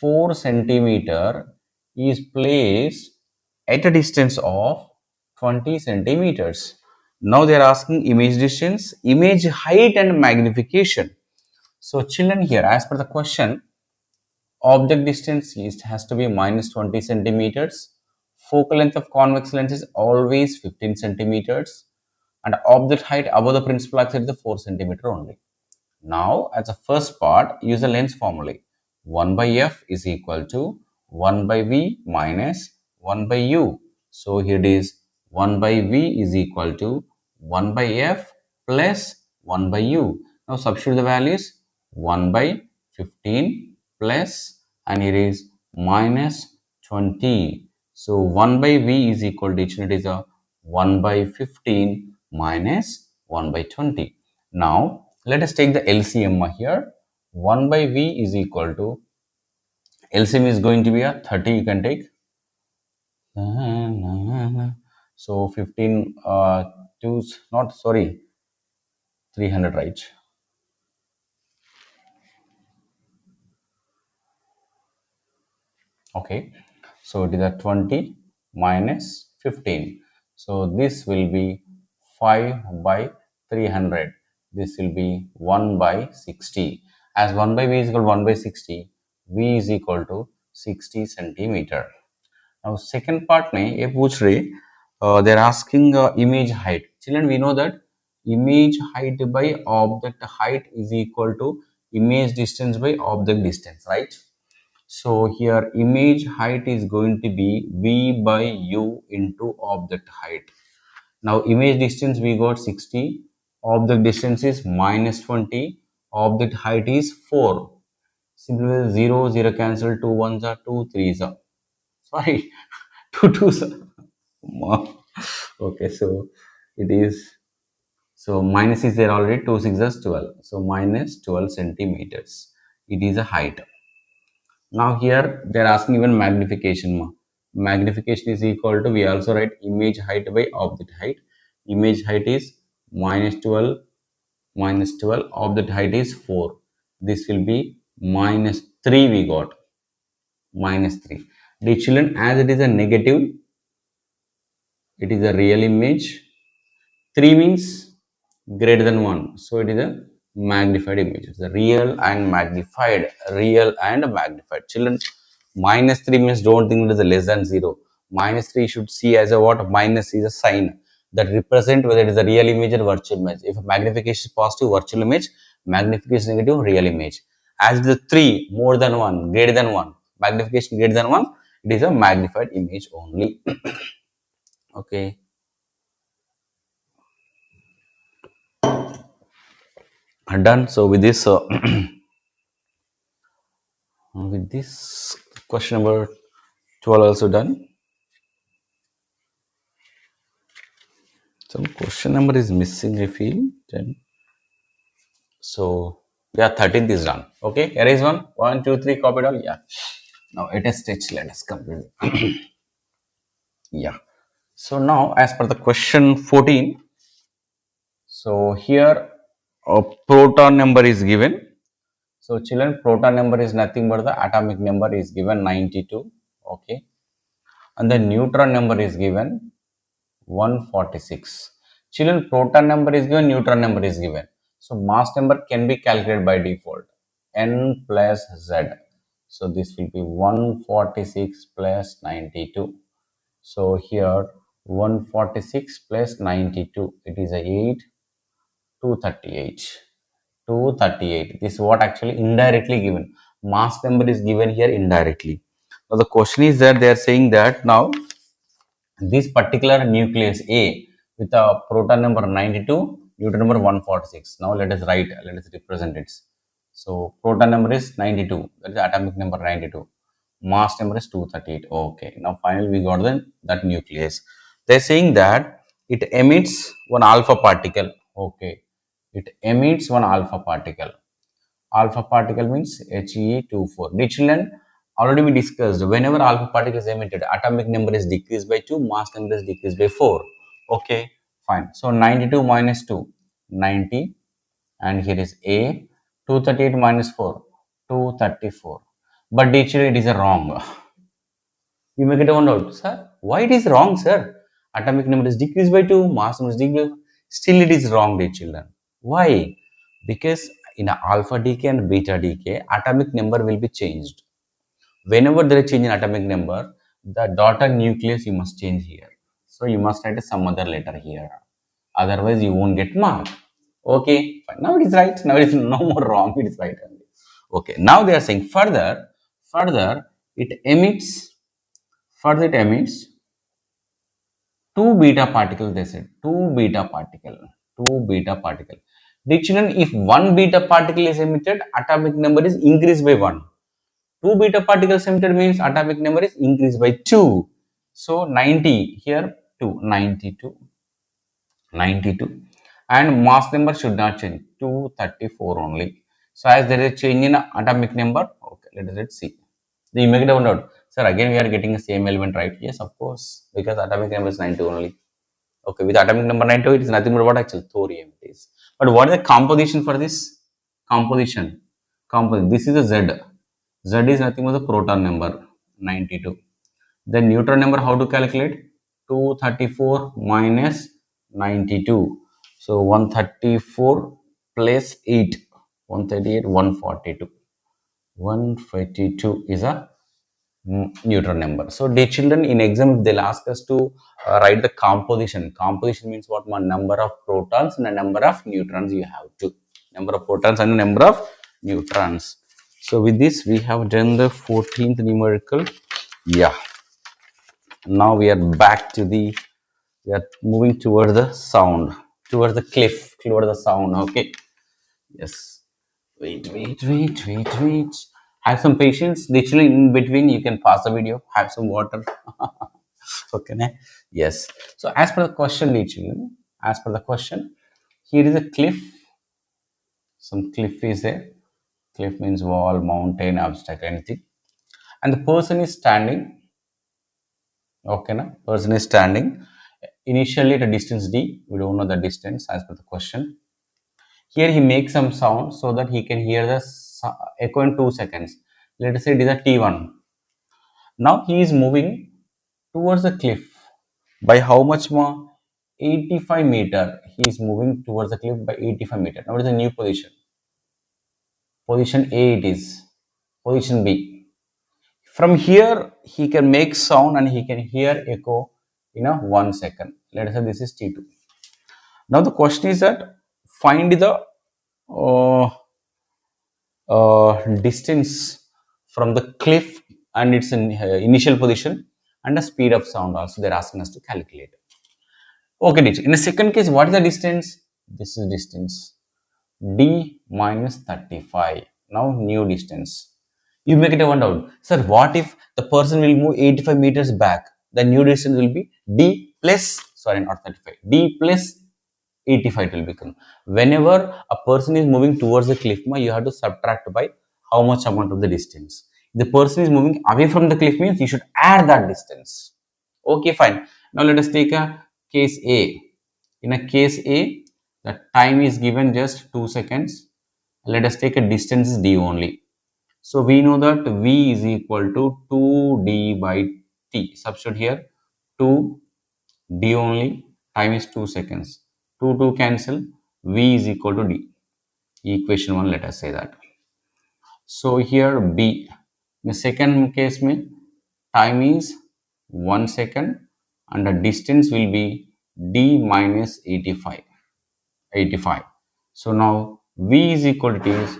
4 centimeter is placed at a distance of 20 centimeters. Now they are asking image distance, image height and magnification. So children, here as per the question, object distance has to be minus 20 centimeters. Focal length of convex lens is always 15 centimeters, and object height above the principal axis is the 4 centimeter only. Now, as a first part, use the lens formula. 1 by f is equal to 1 by v minus 1 by u. So, here it is 1 by v is equal to 1 by f plus 1 by u. Now, substitute the values 1 by 15 plus, and here is minus 20. So, 1 by v is equal to, it is a 1 by 15 minus 1 by 20. Now, let us take the LCM here. 1 by v is equal to LCM is going to be a 30, you can take. So 15 twos, not sorry, 300, right? Okay, so it is a 20 minus 15. So this will be 5 by 300. This will be 1 by 60. As 1 by V is equal to 1 by 60, V is equal to 60 centimeter. Now second part में ये पूछ रहे they are asking image height. Children, we know that image height by object height is equal to image distance by object distance, right? So here image height is going to be V by U into object height. Now image distance we got 60, object distance is minus 20, object height is 4. Simply 0, 0 cancel, 2 ones are 2, 3s are. Sorry, 2 twos are. Okay, so it is, so minus is there already, 2 6 is 12. So minus 12 centimeters. It is a height. Now here they are asking even magnification. Magnification is equal to, we also write image height by object height. Image height is minus 12, object height is 4. This will be minus 3 we got, minus 3. The children, as it is a negative, it is a real image. 3 means greater than 1. So it is a magnified image. It's a real and magnified. Real and magnified. Children, minus 3 means don't think it is a less than 0. Minus 3 should see as a what? Minus is a sign that represent whether it is a real image or virtual image. If magnification is positive, virtual image, magnification is negative, real image. As the 3 more than 1, greater than 1, magnification greater than 1, it is a magnified image only. Okay. Done. So with this with this question number 12 also done. Some question number is missing, I feel. Then so yeah, 13th is done. Okay, here is one. 1 2 3 copied all. Yeah, now it is stitched. Let us complete it. Yeah, so now as per the question 14, so here a proton number is given. So children, proton number is nothing but the atomic number is given 92. Okay, and the neutron number is given 146. Children, proton number is given, neutron number is given. So mass number can be calculated by default. N plus Z. So this will be 146 plus 92. So here 146 plus 92. It is a 8, 238. 238. This is what actually indirectly given. Mass number is given here indirectly. Now the question is that they are saying that now this particular nucleus A with a proton number 92, neutron number 146. Now let us write, let us represent it. So proton number is 92, that is atomic number 92. Mass number is 238. Okay, now finally we got that nucleus. They are saying that it emits one alpha particle. Okay, it emits one alpha particle. Alpha particle means He24. Dear children, already we discussed whenever alpha particle is emitted, atomic number is decreased by 2, mass number is decreased by 4. Okay, fine. So 92 minus 2, 90, and here is A. 238 minus 4, 234. But dear children, it is a wrong. You may get one out, sir. Why it is wrong, sir? Atomic number is decreased by 2, mass number is decreased. Still, it is wrong, dear children. Why? Because in a alpha decay and beta decay, atomic number will be changed. Whenever there is change in atomic number, the daughter nucleus you must change here. So you must write some other letter here. Otherwise, you won't get mark. Okay, fine. Now it is right. Now it is no more wrong. It is right only. Okay. Now they are saying further it emits. Further it emits two beta particles. They said two beta particle. Two beta particle. The children, if one beta particle is emitted, atomic number is increased by 1. 2 beta particles emitted means atomic number is increased by 2. So 90 here 2, 92. 92. And mass number should not change, 234 only. So as there is a change in atomic number, okay, let us see. Then you make it one out. Sir, again we are getting the same element, right? Yes, of course, because atomic number is 92 only. Okay, with atomic number 92, it is nothing but what actually thorium it is. But what is the composition for this? Composition. This is a Z. Z is nothing but the proton number 92. Then neutron number, how to calculate? 234 minus 92. So 134 plus 8. 138, 142. 142 is a neutron number. So, dear children, in exam, they'll ask us to write the composition. Composition means what? One number of protons and a number of neutrons you have to. Number of protons and a number of neutrons. So, with this, we have done the 14th numerical. Yeah. Now we are back to the, we are moving towards the sound, towards the cliff, towards the sound. Okay. Yes. Wait. Have some patience. Literally in between, you can pause the video. Have some water. Okay. Yes. So as per the question, literally, as per the question, here is a cliff. Some cliff is there. Cliff means wall, mountain, obstacle, anything. And the person is standing. Okay, na? Person is standing. Initially at a distance d. We don't know the distance as per the question. Here he makes some sound so that he can hear the echo in 2 seconds. Let us say it is a T1. Now he is moving towards the cliff. By how much more? 85 meter. He is moving towards the cliff by 85 meter. Now it is a new position. Position A it is. Position B. From here he can make sound and he can hear echo in a 1 second. Let us say this is T2. Now the question is that find the distance from the cliff and its initial position and the speed of sound also they're asking us to calculate. Okay, teacher. In the second case, what is the distance? This is distance d minus 35. Now new distance. You make it a one out. Sir, what if the person will move 85 meters back? The new distance will be d plus, sorry, not 35, d plus 85 it will become. Whenever a person is moving towards the cliff, you have to subtract by how much amount of the distance. If the person is moving away from the cliff means you should add that distance. Okay, fine. Now let us take a case A. In a case A, the time is given just 2 seconds. Let us take a distance d only. So we know that v is equal to 2d by t. Substitute here 2d only. Time is 2 seconds. 2 cancel. V is equal to d. Equation 1, let us say that. So here B. In the second case, time is 1 second and the distance will be d minus 85. So now V is equal to is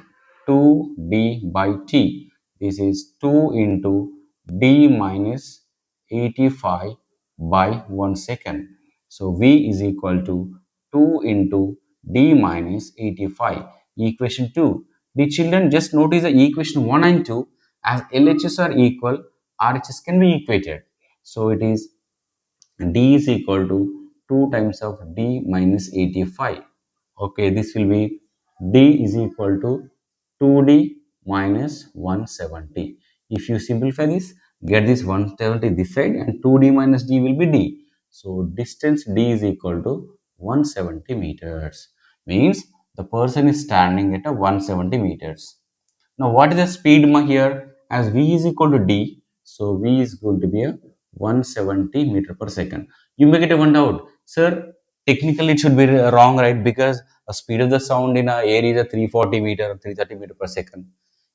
2d by t. This is 2 into d minus 85 by 1 second. So V is equal to 2 into d minus 85. Equation 2. The children just notice the equation 1 and 2 as LHS are equal, RHS can be equated. So it is d is equal to 2 times of d minus 85. Okay, this will be d is equal to 2d minus 170. If you simplify this, get this 170 this side and 2d minus d will be d. So distance d is equal to 170 meters. Means the person is standing at a 170 meters. Now what is the speed here? As v is equal to d, so v is going to be a 170 meter per second. You may get a one doubt, sir. Technically, it should be wrong, right? Because the speed of the sound in a air is a 340 meter or 330 meter per second.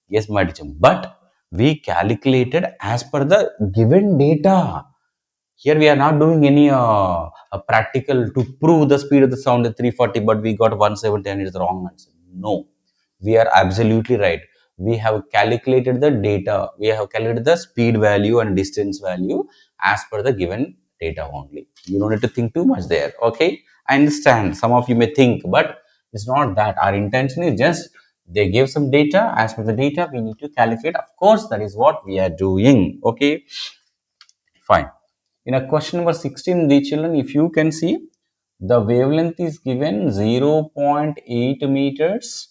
Yes, my teacher. But we calculated as per the given data. Here we are not doing any a practical to prove the speed of the sound at 340, but we got 170 and it's wrong answer. No, we are absolutely right. We have calculated the data. We have calculated the speed value and distance value as per the given data only. You don't need to think too much there. Okay, I understand. Some of you may think, but it's not that. Our intention is just they give some data. As per the data, we need to calculate. Of course, that is what we are doing. Okay, fine. In a question number 16, the children, if you can see, the wavelength is given 0.8 meters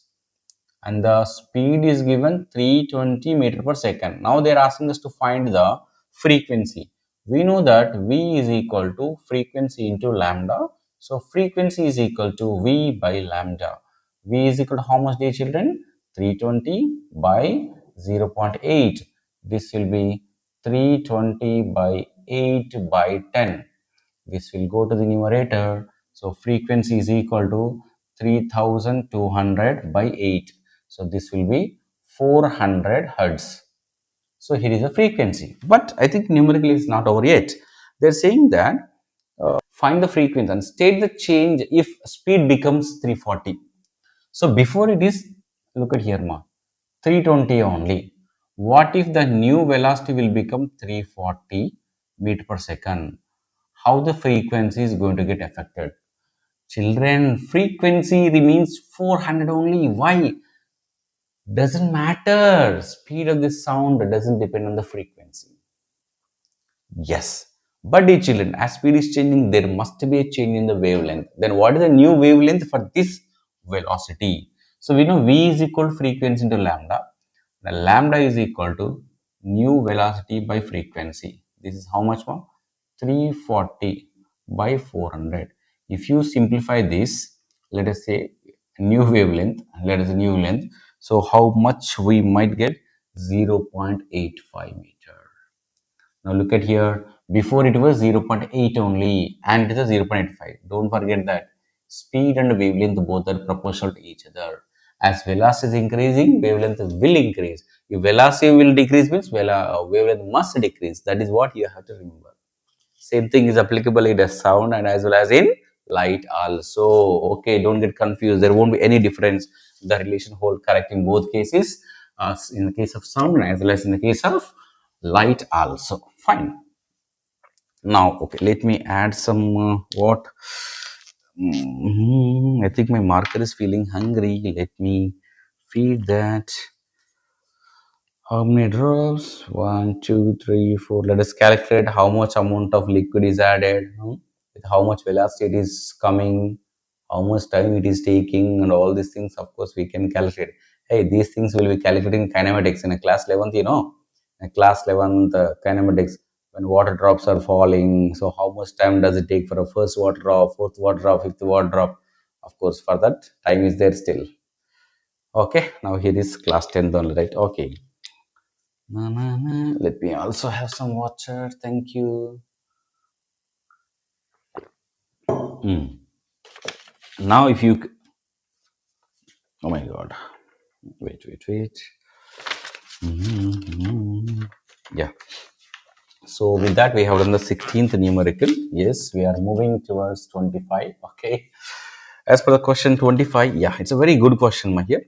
and the speed is given 320 meter per second. Now they are asking us to find the frequency. We know that V is equal to frequency into lambda. So frequency is equal to V by lambda. V is equal to how much, dear children? 320 by 0.8. This will be 320 by 8 by 10. This will go to the numerator. So frequency is equal to 3200 by 8. So this will be 400 hertz. So here is a frequency. But I think numerical is not over yet. They're saying that find the frequency and state the change if speed becomes 340. So before it is, look at here, 320 only. What if the new velocity will become 340 meter per second? How the frequency is going to get affected? Children, frequency remains 400 only. Why? Doesn't matter. Speed of the sound doesn't depend on the frequency. Yes. But dear children, as speed is changing, there must be a change in the wavelength. Then what is the new wavelength for this velocity? So we know V is equal to frequency into lambda. The lambda is equal to new velocity by frequency. This is how much more? 340 by 400. If you simplify this, let us say new wavelength, let us say new length. So how much we might get? 0.85 meter. Now look at here. Before it was 0.8 only and it is a 0.85. Don't forget that speed and wavelength both are proportional to each other. As velocity is increasing, wavelength will increase. If velocity will decrease means wavelength must decrease. That is what you have to remember. Same thing is applicable in the sound and as well as in light also. Okay, don't get confused. There won't be any difference. The relation hold correct in both cases, in the case of sound as well as in the case of light also. Fine. Now, okay, let me add some what? I think my marker is feeling hungry. Let me feed that. How many drops? One, two, three, four. Let us calculate how much amount of liquid is added, with how much velocity it is coming, how much time it is taking, and all these things. Of course, we can calculate. Hey, these things will be calculated in kinematics in a class 11th, in class 11th kinematics, when water drops are falling. So, how much time does it take for a first water drop, fourth water drop, fifth water drop? Of course, for that, time is there still. Okay, now here is class 10th only, right? Okay. Let me also have some water. Thank you. Now, if you, oh my God, wait. Yeah. So with that, we have done the 16th numerical. Yes, we are moving towards 25. Okay. As per the question 25, yeah, it's a very good question, my here.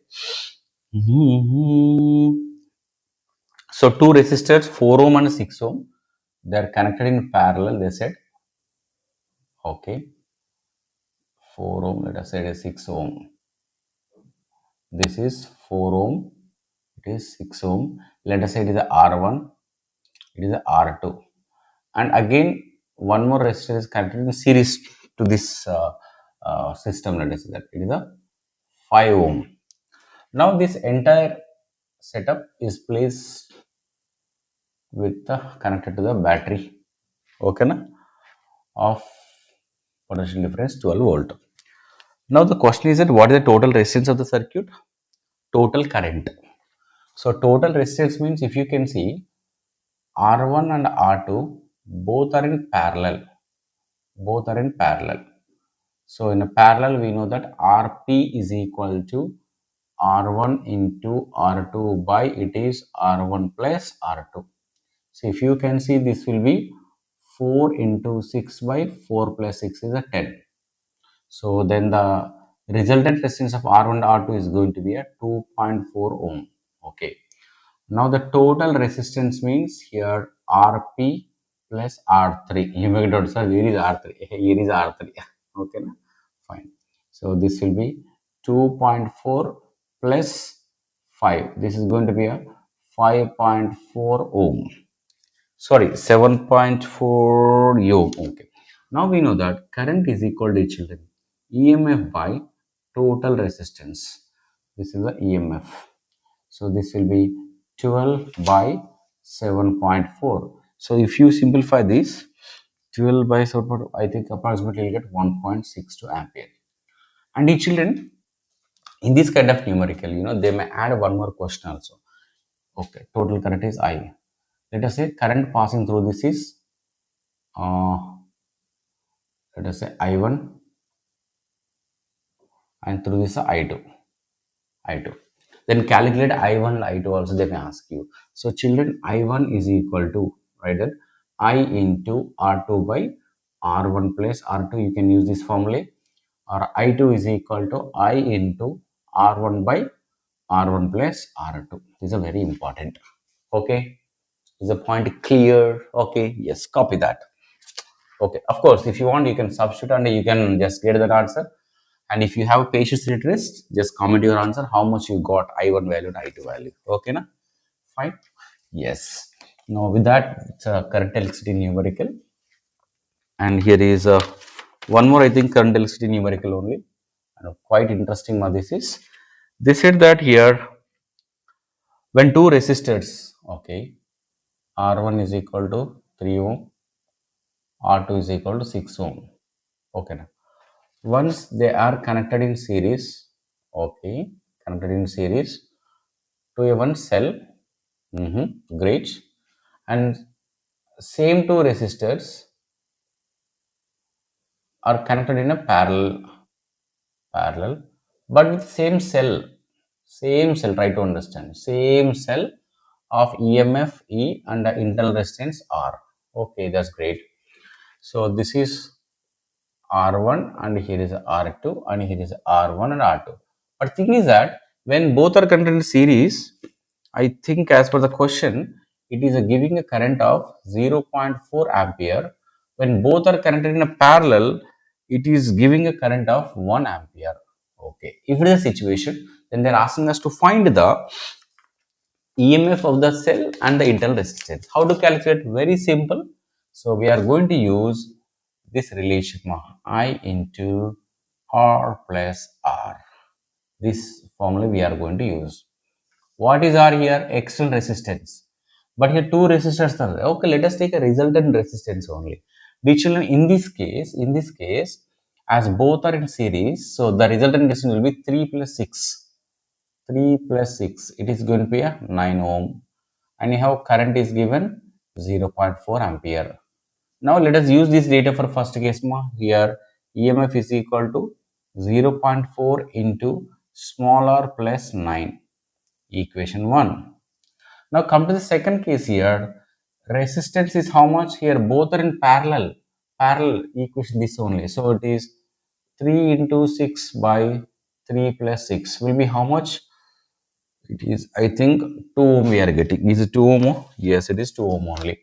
So two resistors, 4 ohm and 6 ohm, they are connected in parallel. They said, okay, 4 ohm. Let us say it is 6 ohm. This is 4 ohm, it is 6 ohm. Let us say it is a R1, it is a R2, and again one more resistor is connected in series to this system. Let us say that it is a 5 ohm. Now this entire setup is placed with the connected to the battery, okay na, of potential difference 12 volt. Now the question is that what is the total resistance of the circuit? Total current. So total resistance means, if you can see, R1 and R2 both are in parallel. Both are in parallel. So in a parallel, we know that RP is equal to R1 into R2 by it is R1 plus R2. So if you can see, this will be 4 into 6 by 4 plus 6 is a 10. So then the resultant resistance of R1 and R2 is going to be a 2.4 ohm. Okay. Now the total resistance means here Rp plus R3. You may not say where is R3? Here is R3. Okay, na? Fine. So this will be 2.4 plus 5. This is going to be a 5.4 ohm. Sorry, 7.4 ohm. Okay. Now we know that current is equal to, children, EMF by total resistance. This is the EMF. So this will be 12 by 7.4. So if you simplify this, 12 by 7, I think approximately you'll get 1.62 ampere. And the children, in this kind of numerical, they may add one more question also. Okay, total current is I. Let us say current passing through this is, uh, let us say I1, and through this I2. I2. Then calculate I1 and I2 also they may ask you. So children, I1 is equal to, right, that I into R2 by R1 plus R2. You can use this formula. Or I2 is equal to I into R1 by R1 plus R2. These are very important. Okay. Is the point clear? Okay. Yes. Copy that. Okay. Of course, if you want, you can substitute and you can just get that answer. And if you have patience interest, just comment your answer, how much you got I1 value and I2 value. Okay, na? Fine. Yes. Now with that, it's a current electricity numerical. And here is one more, I think, current electricity numerical only. And quite interesting what this is. They said that here, when two resistors, okay, R1 is equal to 3 ohm, R2 is equal to 6 ohm. Okay, now. Once they are connected in series, okay, connected in series to a one cell, great, and same two resistors are connected in a parallel, but with same cell, try to understand, same cell of EMF E and the internal resistance R. Okay, that's great. So this is R1 and here is R2 and here is R1 and R2. But thing is that when both are connected in series, I think as per the question, it is giving a current of 0.4 ampere. When both are connected in a parallel, it is giving a current of 1 ampere. Okay, if it is a situation, then they are asking us to find the EMF of the cell and the internal resistance. How to calculate? Very simple. So we are going to use this relation I into R plus R. This formula we are going to use. What is R here? External resistance. But here two resistors are there. Okay, let us take a resultant resistance only. The children, in this case, as both are in series, so the resultant resistance will be 3 plus 6. 3 plus 6, it is going to be a 9 ohm. And you have current is given 0.4 ampere. Now let us use this data for first case. Here EMF is equal to 0.4 into small r plus 9, equation 1. Now come to the second case here. Resistance is how much? Here both are in parallel equation this only. So it is 3 into 6 by 3 plus 6 will be how much? It is, I think, 2 ohm we are getting. Is it 2 ohm? Yes, it is 2 ohm only.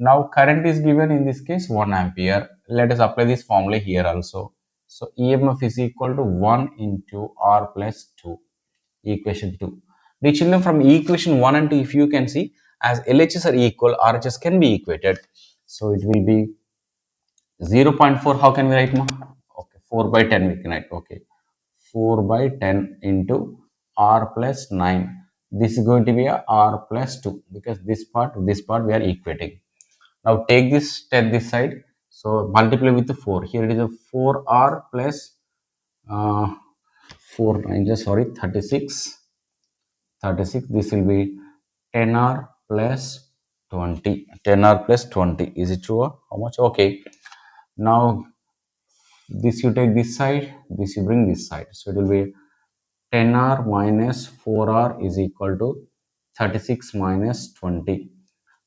Now current is given in this case 1 ampere. Let us apply this formula here also. So EMF is equal to 1 into R plus 2, equation 2. The children, from equation 1 and 2, if you can see, as LHS are equal, RHS can be equated. So it will be 0.4. How can we write? Okay, 4 by 10 we can write. Okay, 4 by 10 into R plus 9. This is going to be a R plus 2 because this part we are equating. Now take this 10 this side. So multiply with the 4. Here it is a 4R plus 4 9, sorry, 36. 36. This will be 10R plus 20. 10R plus 20. Is it true? How much? Okay. Now this you take this side, this you bring this side. So it will be 10R minus 4R is equal to 36 minus 20.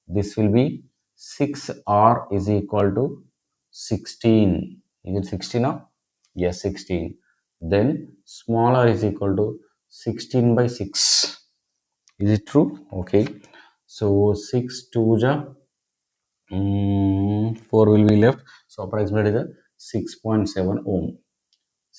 This will be 6R is equal to 16. Is it 16 now? Yes, 16. Then smaller is equal to 16 by 6. Is it true? Okay. So 6 2 ja, 4 will be left. So approximately the 6.7 ohm.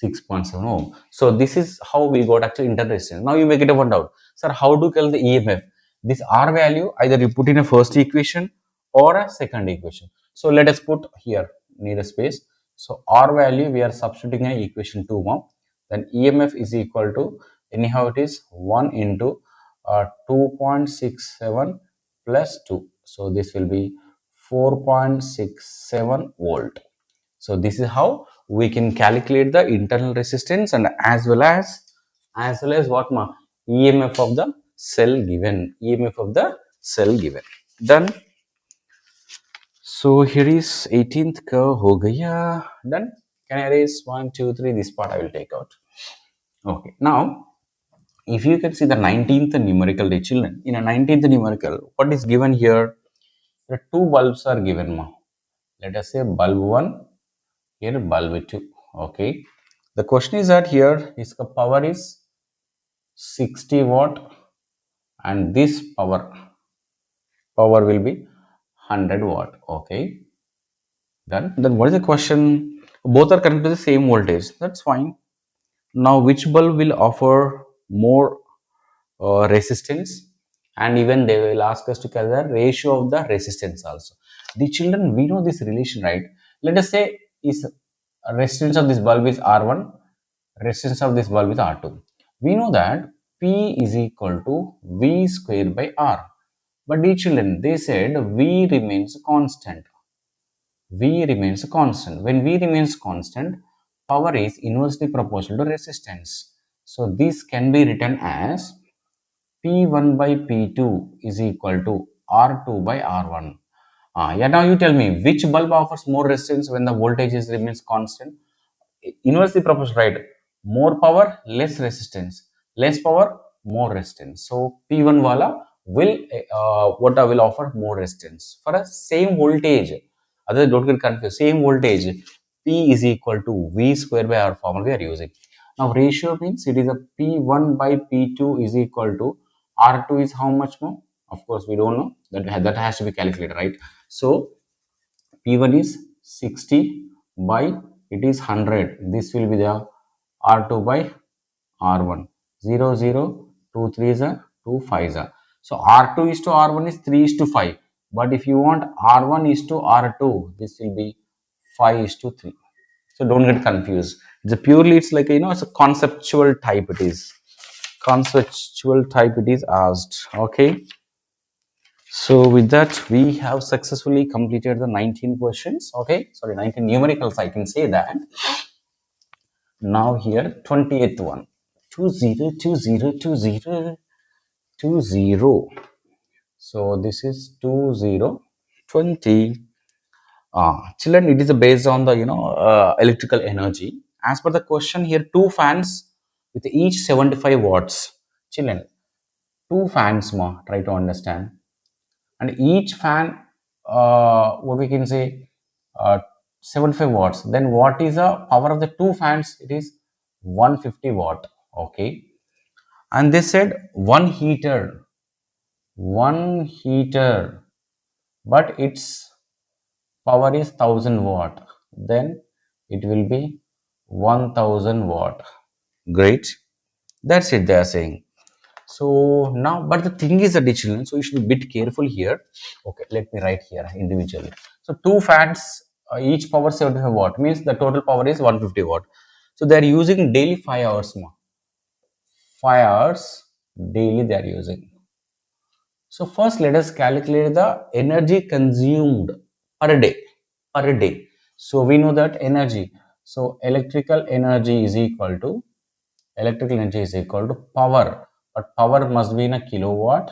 6.7 ohm. So this is how we got actually internal resistance. Now you may get a one doubt. Sir, how to calculate the EMF? This R value either you put in a first equation or a second equation. So let us put here need a space. So R value we are substituting in equation 2. Then EMF is equal to anyhow it is 1 into 2.67 plus 2. So this will be 4.67 volt. So this is how we can calculate the internal resistance and as well as what ma EMF of the cell given, EMF of the cell given. Done. So here is 18th curve ho gaya. Done. Can I erase 1 2 3? This part I will take out. Okay. Now if you can see the 19th numerical, the children, in a 19th numerical, what is given here? The two bulbs are given ma. Let us say bulb 1, here bulb 2. Okay. The question is that here is the power is 60 watt and this power will be 100 watt. Okay. Done. Then what is the question? Both are connected to the same voltage. That's fine. Now which bulb will offer more resistance, and even they will ask us to calculate the ratio of the resistance also. The children, we know this relation, right? Let us say is resistance of this bulb is R1, resistance of this bulb is R2. We know that P is equal to V square by R, but the children, they said V remains constant. V remains constant. When V remains constant, power is inversely proportional to resistance. So this can be written as P1 by P2 is equal to R2 by R1. Yeah, now you tell me which bulb offers more resistance when the voltage is remains constant? Inversely proportional, right? More power, less resistance. Less power, more resistance. So P1 wala will what will offer more resistance for a same voltage. Other don't get confused. Same voltage, P is equal to V square by R formula we are using. Now ratio means it is a P1 by P2 is equal to R2 is how much more? Of course we don't know, that has to be calculated, right? So P1 is 60 by it is 100. This will be the R2 by R1. 0 0 2 3 is a 2 5 is a. So R2 is to R1 is 3 is to 5. But if you want R1 is to R2, this will be 5 is to 3. So don't get confused. It's a purely, it's like, it's a conceptual type it is. Conceptual type it is asked. Okay. So with that, we have successfully completed the 19 questions. Okay, sorry, 19 numericals, I can say that. Now here, 28th one. 2020202020. So this is 2020. Children, it is based on the, electrical energy. As per the question here, two fans with each 75 watts. Children, two fans, try to understand. And each fan what we can say 75 watts, then what is the power of the two fans? It is 150 watt. Okay, and they said one heater but its power is 1000 watt, then it will be 1000 watt. Great, that's it they are saying. So now, but the thing is that children, so you should be a bit careful here. Okay, let me write here individually. So two fans, each power 75 watt means the total power is 150 watt. So they are using daily 5 hours more. 5 hours daily they are using. So first let us calculate the energy consumed per day. Per day. So we know that energy. So electrical energy is equal to power, but power must be in a kilowatt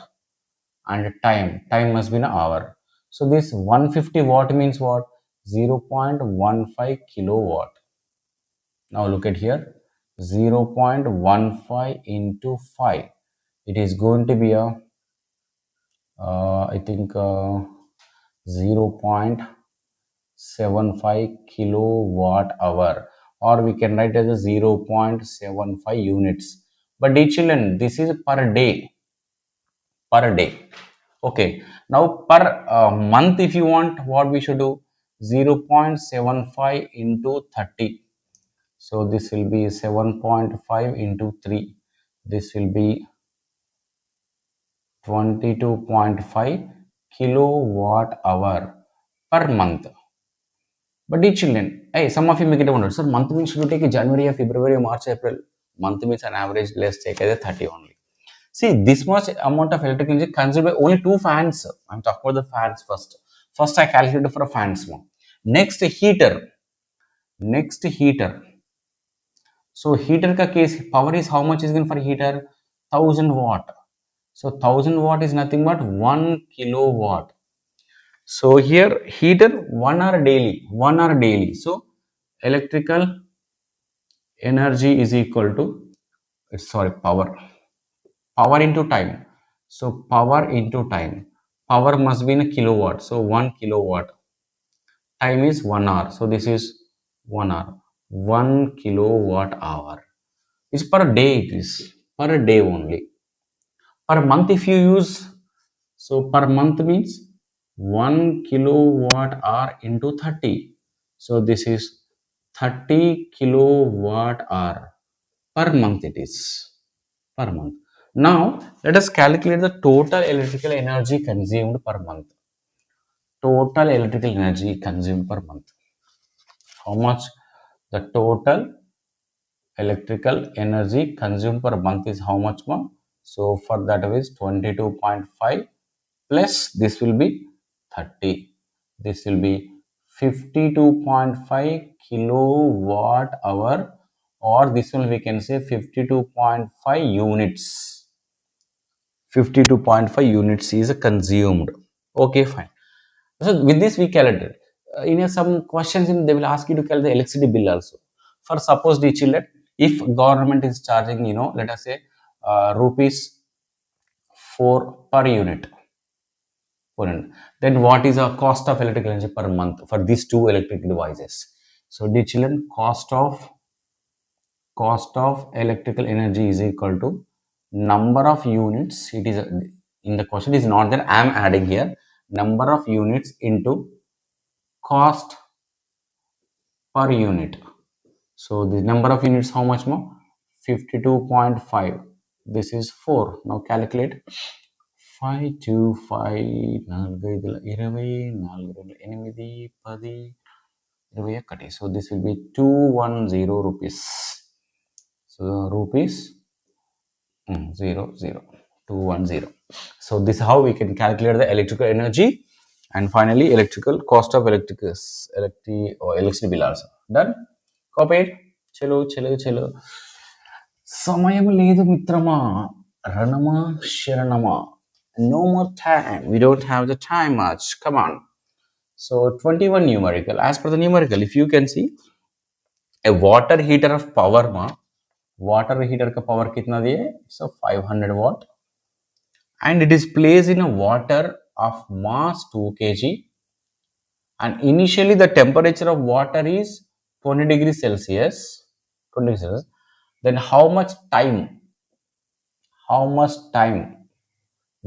and time must be in an hour. So this 150 watt means what? 0.15 kilowatt. Now look at here, 0.15 into 5, it is going to be a I think 0.75 kilowatt hour, or we can write as a 0.75 units. But dear children, this is per day. Okay, now per month, if you want, what we should do? 0.75 into 30. So this will be 7.5 into 3. This will be 22.5 kilowatt hour per month. But dear children, hey, some of you may get wondered, sir, month means should you take January or February or March, April? Month means an average, let's take as a 30 only. See, this much amount of electrical energy consumed by only two fans. I'm talking about the fans first. First, I calculated for a fans one. Next, heater. Next, heater. So, heater ka case, power is how much is given for heater? 1000 watt. So, 1000 watt is nothing but 1 kilowatt. So, here, heater 1 hour daily. 1 hour daily. So, electrical energy is equal to, sorry, power into time. So power into time, power must be in a kilowatt, so 1 kilowatt, time is 1 hour, so this is 1 hour, 1 kilowatt hour is per day, it is per day only. Per month if you use, so per month means 1 kilowatt hour into 30, so this is 30 kilowatt hour per month, it is per month. Now let us calculate the total electrical energy consumed per month. Total electrical energy consumed per month. How much the total electrical energy consumed per month is, how much more? So for that is 22.5 plus this will be 30. This will be 52.5 kilowatt hour, or this one we can say 52.5 units. 52.5 units is consumed. Okay, fine. So with this we calculate. In some questions they will ask you to calculate the electricity bill also. For suppose the children, if government is charging, let us say rupees 4 per unit, then what is the cost of electrical energy per month for these two electric devices? So the children, cost of electrical energy is equal to number of units. It is in the question is not that I am adding here, number of units into cost per unit. So the number of units, how much more? 52.5. This is 4. Now calculate. 5 2 5 so this will be 210 rupees. So rupees 210. So this is how we can calculate the electrical energy, and finally electrical cost of electricity bill also done. Copied. Chalo. సమయం లేదు మిత్రమా, రణమా శరణమా. No more time. We don't have the time much. Come on. So 21 numerical. As per the numerical, if you can see a water heater of power ma, water heater ka power kitna diye? So 500 watt, and it is placed in a water of mass 2 kg, and initially the temperature of water is 20 degrees Celsius. 20 degrees Celsius. Then how much time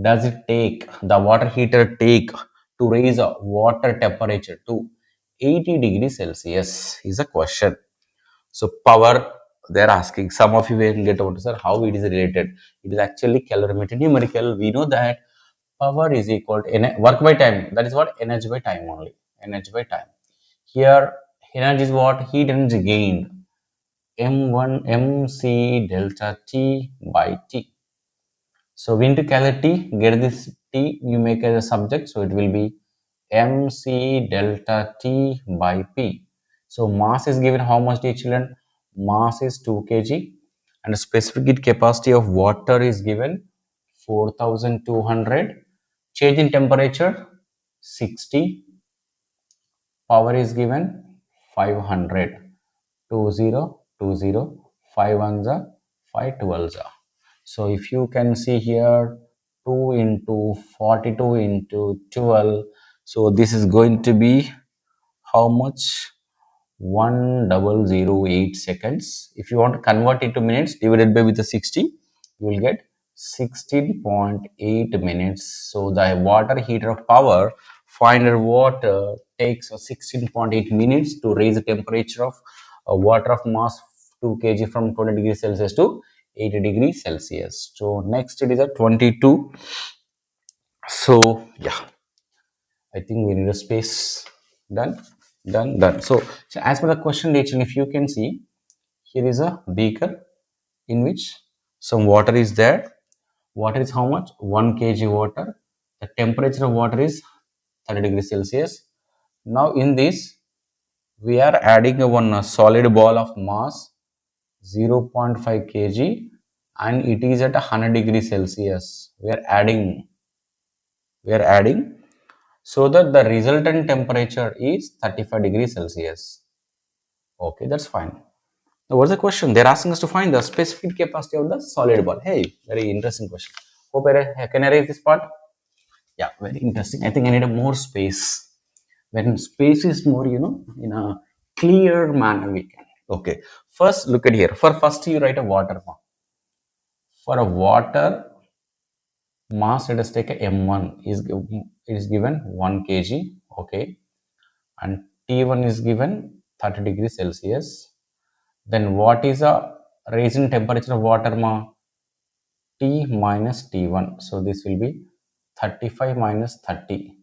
does it take, the water heater take, to raise a water temperature to 80 degrees Celsius is a question. So power, they're asking, some of you will get out, sir, how it is related. It is actually calorimetry numerical. We know that power is equal to work by time, that is what, energy by time only, energy by time. Here energy is what, heat energy gained, m1 mc delta t by t. So we need to calculate T, get this T, you make as a subject, so it will be mc delta T by P. So mass is given, how much, dear children? Mass is 2 kg, and the specific heat capacity of water is given 4200. Change in temperature 60. Power is given 500. 20 5 ones are 5 12s are. So if you can see here, 2 into 42 into 12, so this is going to be how much? 1008 seconds. If you want to convert it to minutes, divided by with the 60, you will get 16.8 minutes. So the water heater of power, 500 watt, takes 16.8 minutes to raise the temperature of water of mass 2 kg from 20 degrees Celsius to 80 degrees Celsius. So next it is a 22. So yeah, I think we need a space. Done. So as per the question, if you can see, here is a beaker. in which some water is there. Water is how much? 1 kg water. The temperature of water is 30 degrees Celsius. Now in this, we are adding a one solid ball of mass 0.5 kg and it is at 100 degrees Celsius. We are adding so that the resultant temperature is 35 degrees Celsius. Okay, that's fine. Now, what's the question? They're asking us to find the specific capacity of the solid ball. Hey, very interesting question. Hope can I erase this part? Yeah, very interesting. I think I need a more space. When space is more, in a clear manner, we can. Okay. First, look at here. For first, you write a water mass. For a water mass, let us take a M1 is given 1 kg. Okay. And T1 is given 30 degrees Celsius. Then what is a rising temperature of water mass? T minus T1. So this will be 35 minus 30.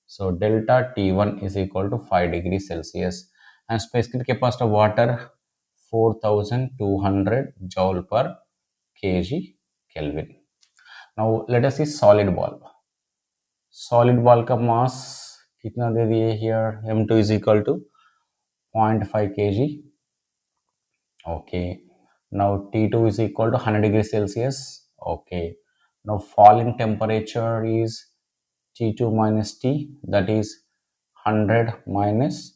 So delta T1 is equal to 5 degrees Celsius. And specific capacity of water 4200 joule per kg Kelvin. Now let us see solid ball. Solid ball का mass कितना दे दिए here? M2 is equal to 0.5 kg. Okay. Now T2 is equal to 100 degrees Celsius. Okay. Now falling temperature is T2 minus T, that is 100 minus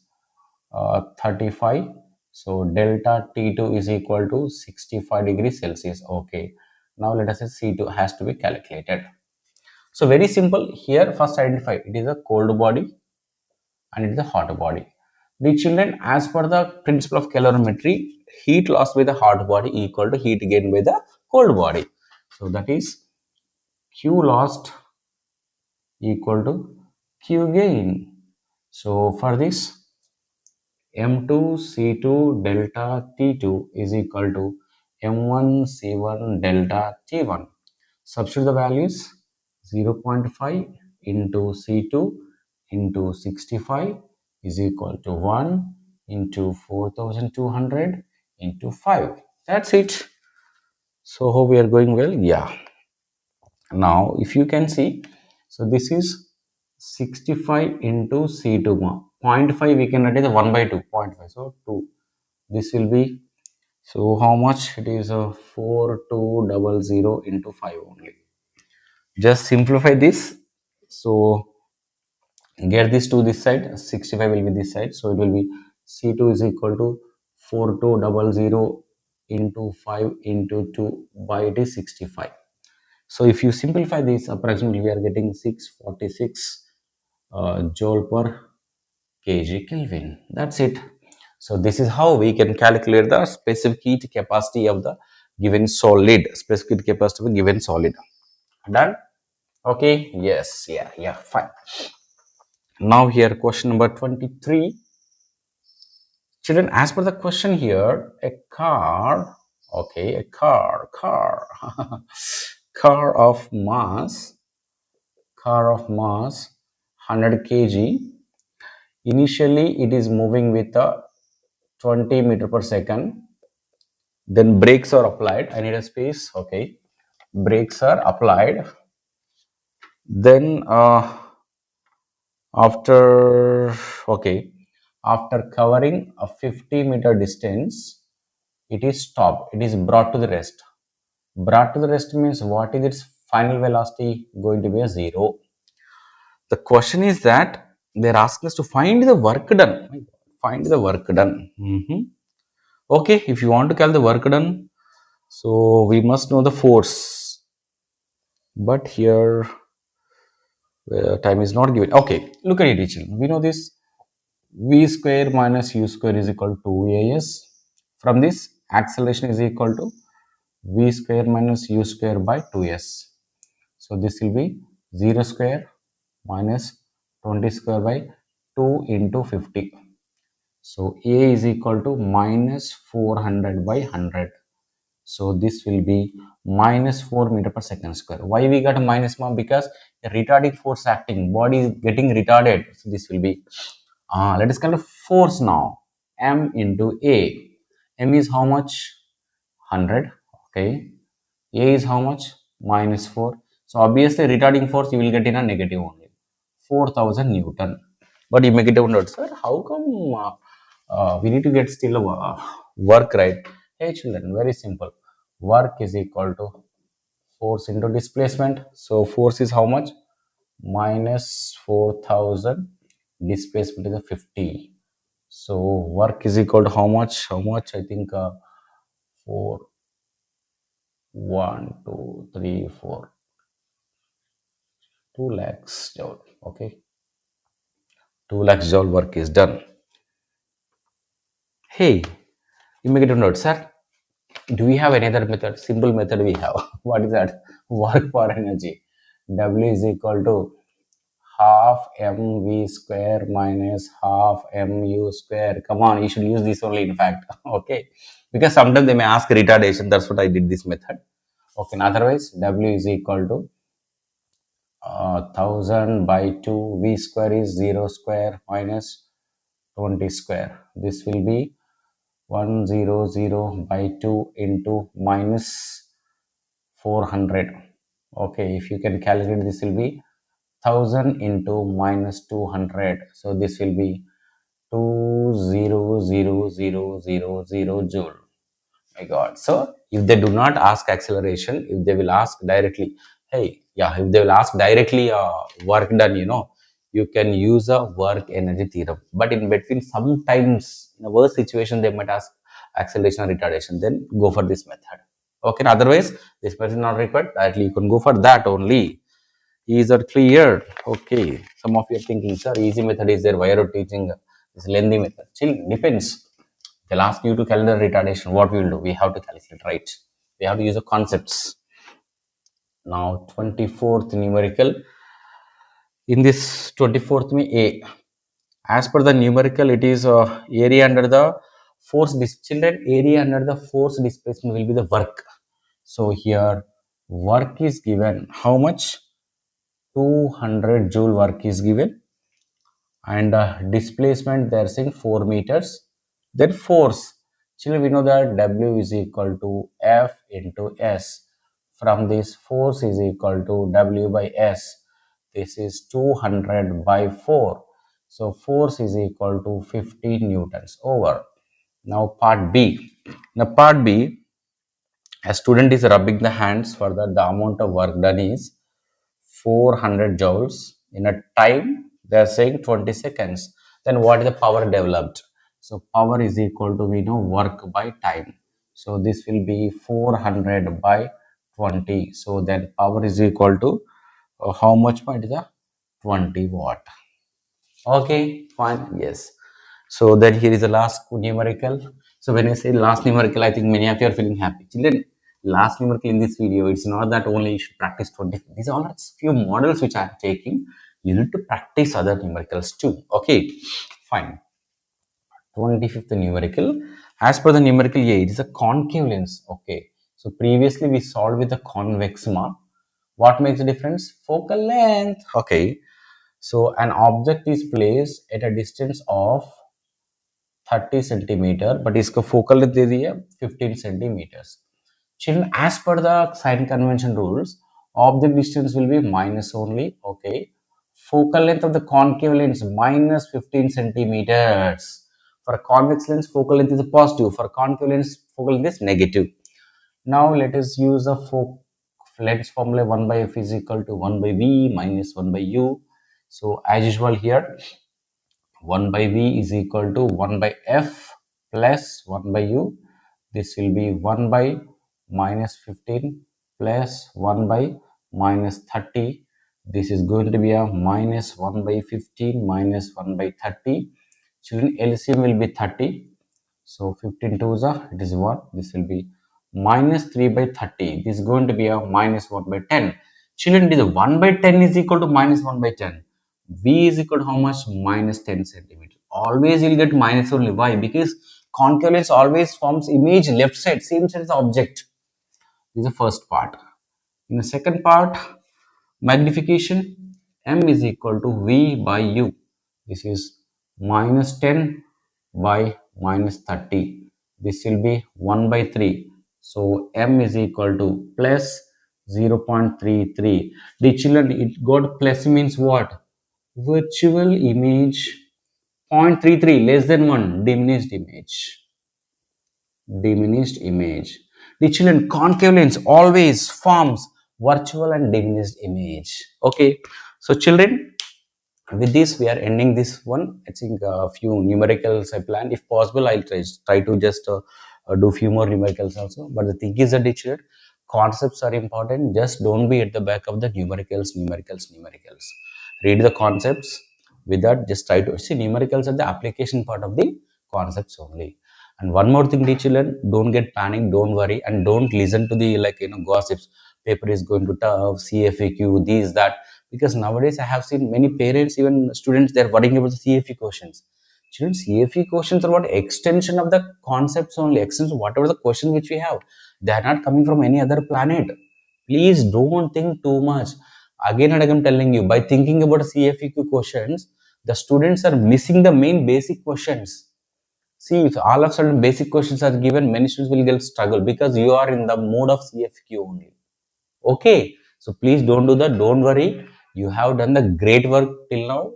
35. So delta T2 is equal to 65 degrees Celsius. Okay. Now let us say C2 has to be calculated. So very simple. Here first identify it is a cold body and it is a hot body. The children, as per the principle of calorimetry, heat lost by the hot body equal to heat gained by the cold body. So that is Q lost equal to Q gain. So for this, M2 C2 delta T2 is equal to M1 C1 delta T1. Substitute the values 0.5 into C2 into 65 is equal to 1 into 4200 into 5. That's it. So hope we are going well. Yeah. Now if you can see, so this is 65 into C2 0.5 we can write as 1 by 2 0.5. So 2. This will be, so how much it is? 4200 into 5 only. Just simplify this. So get this to this side, 65 will be this side. So it will be C2 is equal to 4200 into 5 into 2 by it is 65. So if you simplify this, approximately we are getting 646 joule per kg Kelvin. That's it. So this is how we can calculate the specific heat capacity of the given solid, specific capacity of a given solid. Done? Okay. Yes. Yeah. Fine. Now here question number 23. Children, as per the question here, a car, okay, a car, car of mass 100 kg. Initially, it is moving with a 20 meter per second. Then brakes are applied. I need a space. Okay, brakes are applied. Then after after covering a 50-meter distance, it is stopped. It is brought to the rest. Brought to the rest means what is its final velocity? Going to be a 0. The question is that they're asking us to find the work done. Find the work done. Okay, if you want to calculate the work done, so we must know the force. But here time is not given. Okay, look at it, teacher. We know this v square minus u square is equal to 2as. From this, acceleration is equal to v square minus u square by 2s. So this will be 0 square minus 20 square by 2 into 50. So a is equal to minus 400 by 100. So this will be minus 4 meter per second square. Why we got a minus mark? Because a retarding force acting, body is getting retarded. So this will be, let us calculate force now. M into A. M is how much? 100. Okay. A is how much? Minus 4. So obviously retarding force you will get in a negative only. 4000 Newton. But you make it out, sir. How come we need to get still work, right? Hey children, very simple. Work is equal to force into displacement. So force is how much? Minus 4000. Displacement is a 50. So work is equal to how much? How much? I think 4, 1, 2, 3, 4. 2 lakhs joule. Okay, 2 lakhs joule work is done. Hey, you make it a note, sir. Do we have any other method? Simple method we have. What is that? Work for energy. W is equal to half mv square minus half mu square. Come on, you should use this only in fact. Okay, because sometimes they may ask retardation. That's what I did this method. Okay, and otherwise W is equal to 1000 by 2 v square is 0 square minus 20 square. This will be 100 by 2 into minus 400. Okay, if you can calculate, this will be 1000 into minus 200. So this will be 200,000 joule. My God. So if they do not ask acceleration, if they will ask directly, hey, yeah, if they will ask directly work done, you can use a work energy theorem. But in between, sometimes in a worse situation, they might ask acceleration or retardation. Then go for this method. Okay. Otherwise, this method is not required. Directly, you can go for that only. Is that clear? Okay. Some of you are thinking, sir, easy method is there. Why are you teaching this lengthy method? Still depends. They'll ask you to calculate retardation. What we will do? We have to calculate, right? We have to use the concepts. Now, 24th numerical. In this 24th A, as per the numerical, it is area under the force. Children, area under the force displacement will be the work. So here, work is given. How much? 200 joule work is given, and displacement they are saying 4 meters. Then force, children, we know that W is equal to F into S. From this, force is equal to W by S. This is 200 by 4. So force is equal to 15 newtons over. Now part B. Now part B, a student is rubbing the hands for that the amount of work done is 400 joules in a time they are saying 20 seconds. Then what is the power developed? So power is equal to, we know, work by time. So this will be 400 by 20. So then power is equal to how much point is the 20 watt. Okay, fine. Yes. So then here is the last numerical. So when I say last numerical, I think many of you are feeling happy. Children, last numerical in this video, it's not that only you should practice 20. These are all few models which I am taking. You need to practice other numericals too. Okay, fine. 25th numerical. As per the numerical A, it is a concave lens. Okay. So previously we solved with the convex mark. What makes the difference? Focal length. Okay. So an object is placed at a distance of 30 centimeter, but its focal length is 15 centimeters. Children, as per the sign convention rules, object distance will be minus only. Okay. Focal length of the concave lens minus 15 centimeters. For a convex lens, focal length is a positive. For concave lens, focal length is negative. Now let us use a lens formula. 1 by f is equal to 1 by v minus 1 by u. So as usual here, 1 by v is equal to 1 by f plus 1 by u. This will be 1 by minus 15 plus 1 by minus 30. This is going to be a minus 1 by 15 minus 1 by 30. Children, LCM will be 30. So 15 to it is 1. This will be minus 3 by 30. This is going to be a minus 1 by 10. Children, it is 1 by 10 is equal to minus 1 by 10. V is equal to how much? Minus 10 centimeter. Always you'll get minus only. Why? Because concave lens always forms image left side, same side as the object. This is the first part. In the second part, magnification, M is equal to V by U. This is minus 10 by minus 30. This will be 1 by 3. So m is equal to plus 0.33. The children, it got plus means what? Virtual image 0.33 less than 1, diminished image. Diminished image. The children, concave lens always forms virtual and diminished image. Okay, so children, with this we are ending this one. I think a few numericals I plan. If possible, I'll try to just do few more numericals also. But the thing is that teacher, concepts are important. Just don't be at the back of the numericals. Read the concepts. With that, just try to see numericals are the application part of the concepts only. And one more thing, teacher, don't get panic, don't worry, and don't listen to the gossips. Paper is going to tough, CFAQ, these that, because nowadays I have seen many parents, even students, they're worrying about the CFE questions. Children, CFE questions are what? Extension of the concepts only, extension whatever the question which we have. They are not coming from any other planet. Please don't think too much. Again and again I'm telling you, by thinking about CFEQ questions, the students are missing the main basic questions. See, if all of a sudden basic questions are given, many students will get struggle because you are in the mode of CFQ only. Okay, so please don't do that. Don't worry. You have done the great work till now.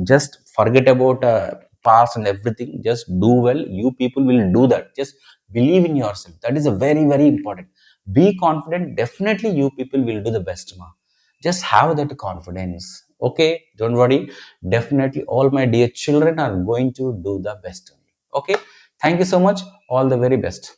Just forget about past and everything. Just do well. You people will do that. Just believe in yourself. That is a very, very important. Be confident. Definitely, you people will do the best, ma. Just have that confidence. Okay, don't worry. Definitely, all my dear children are going to do the best. Okay, thank you so much. All the very best.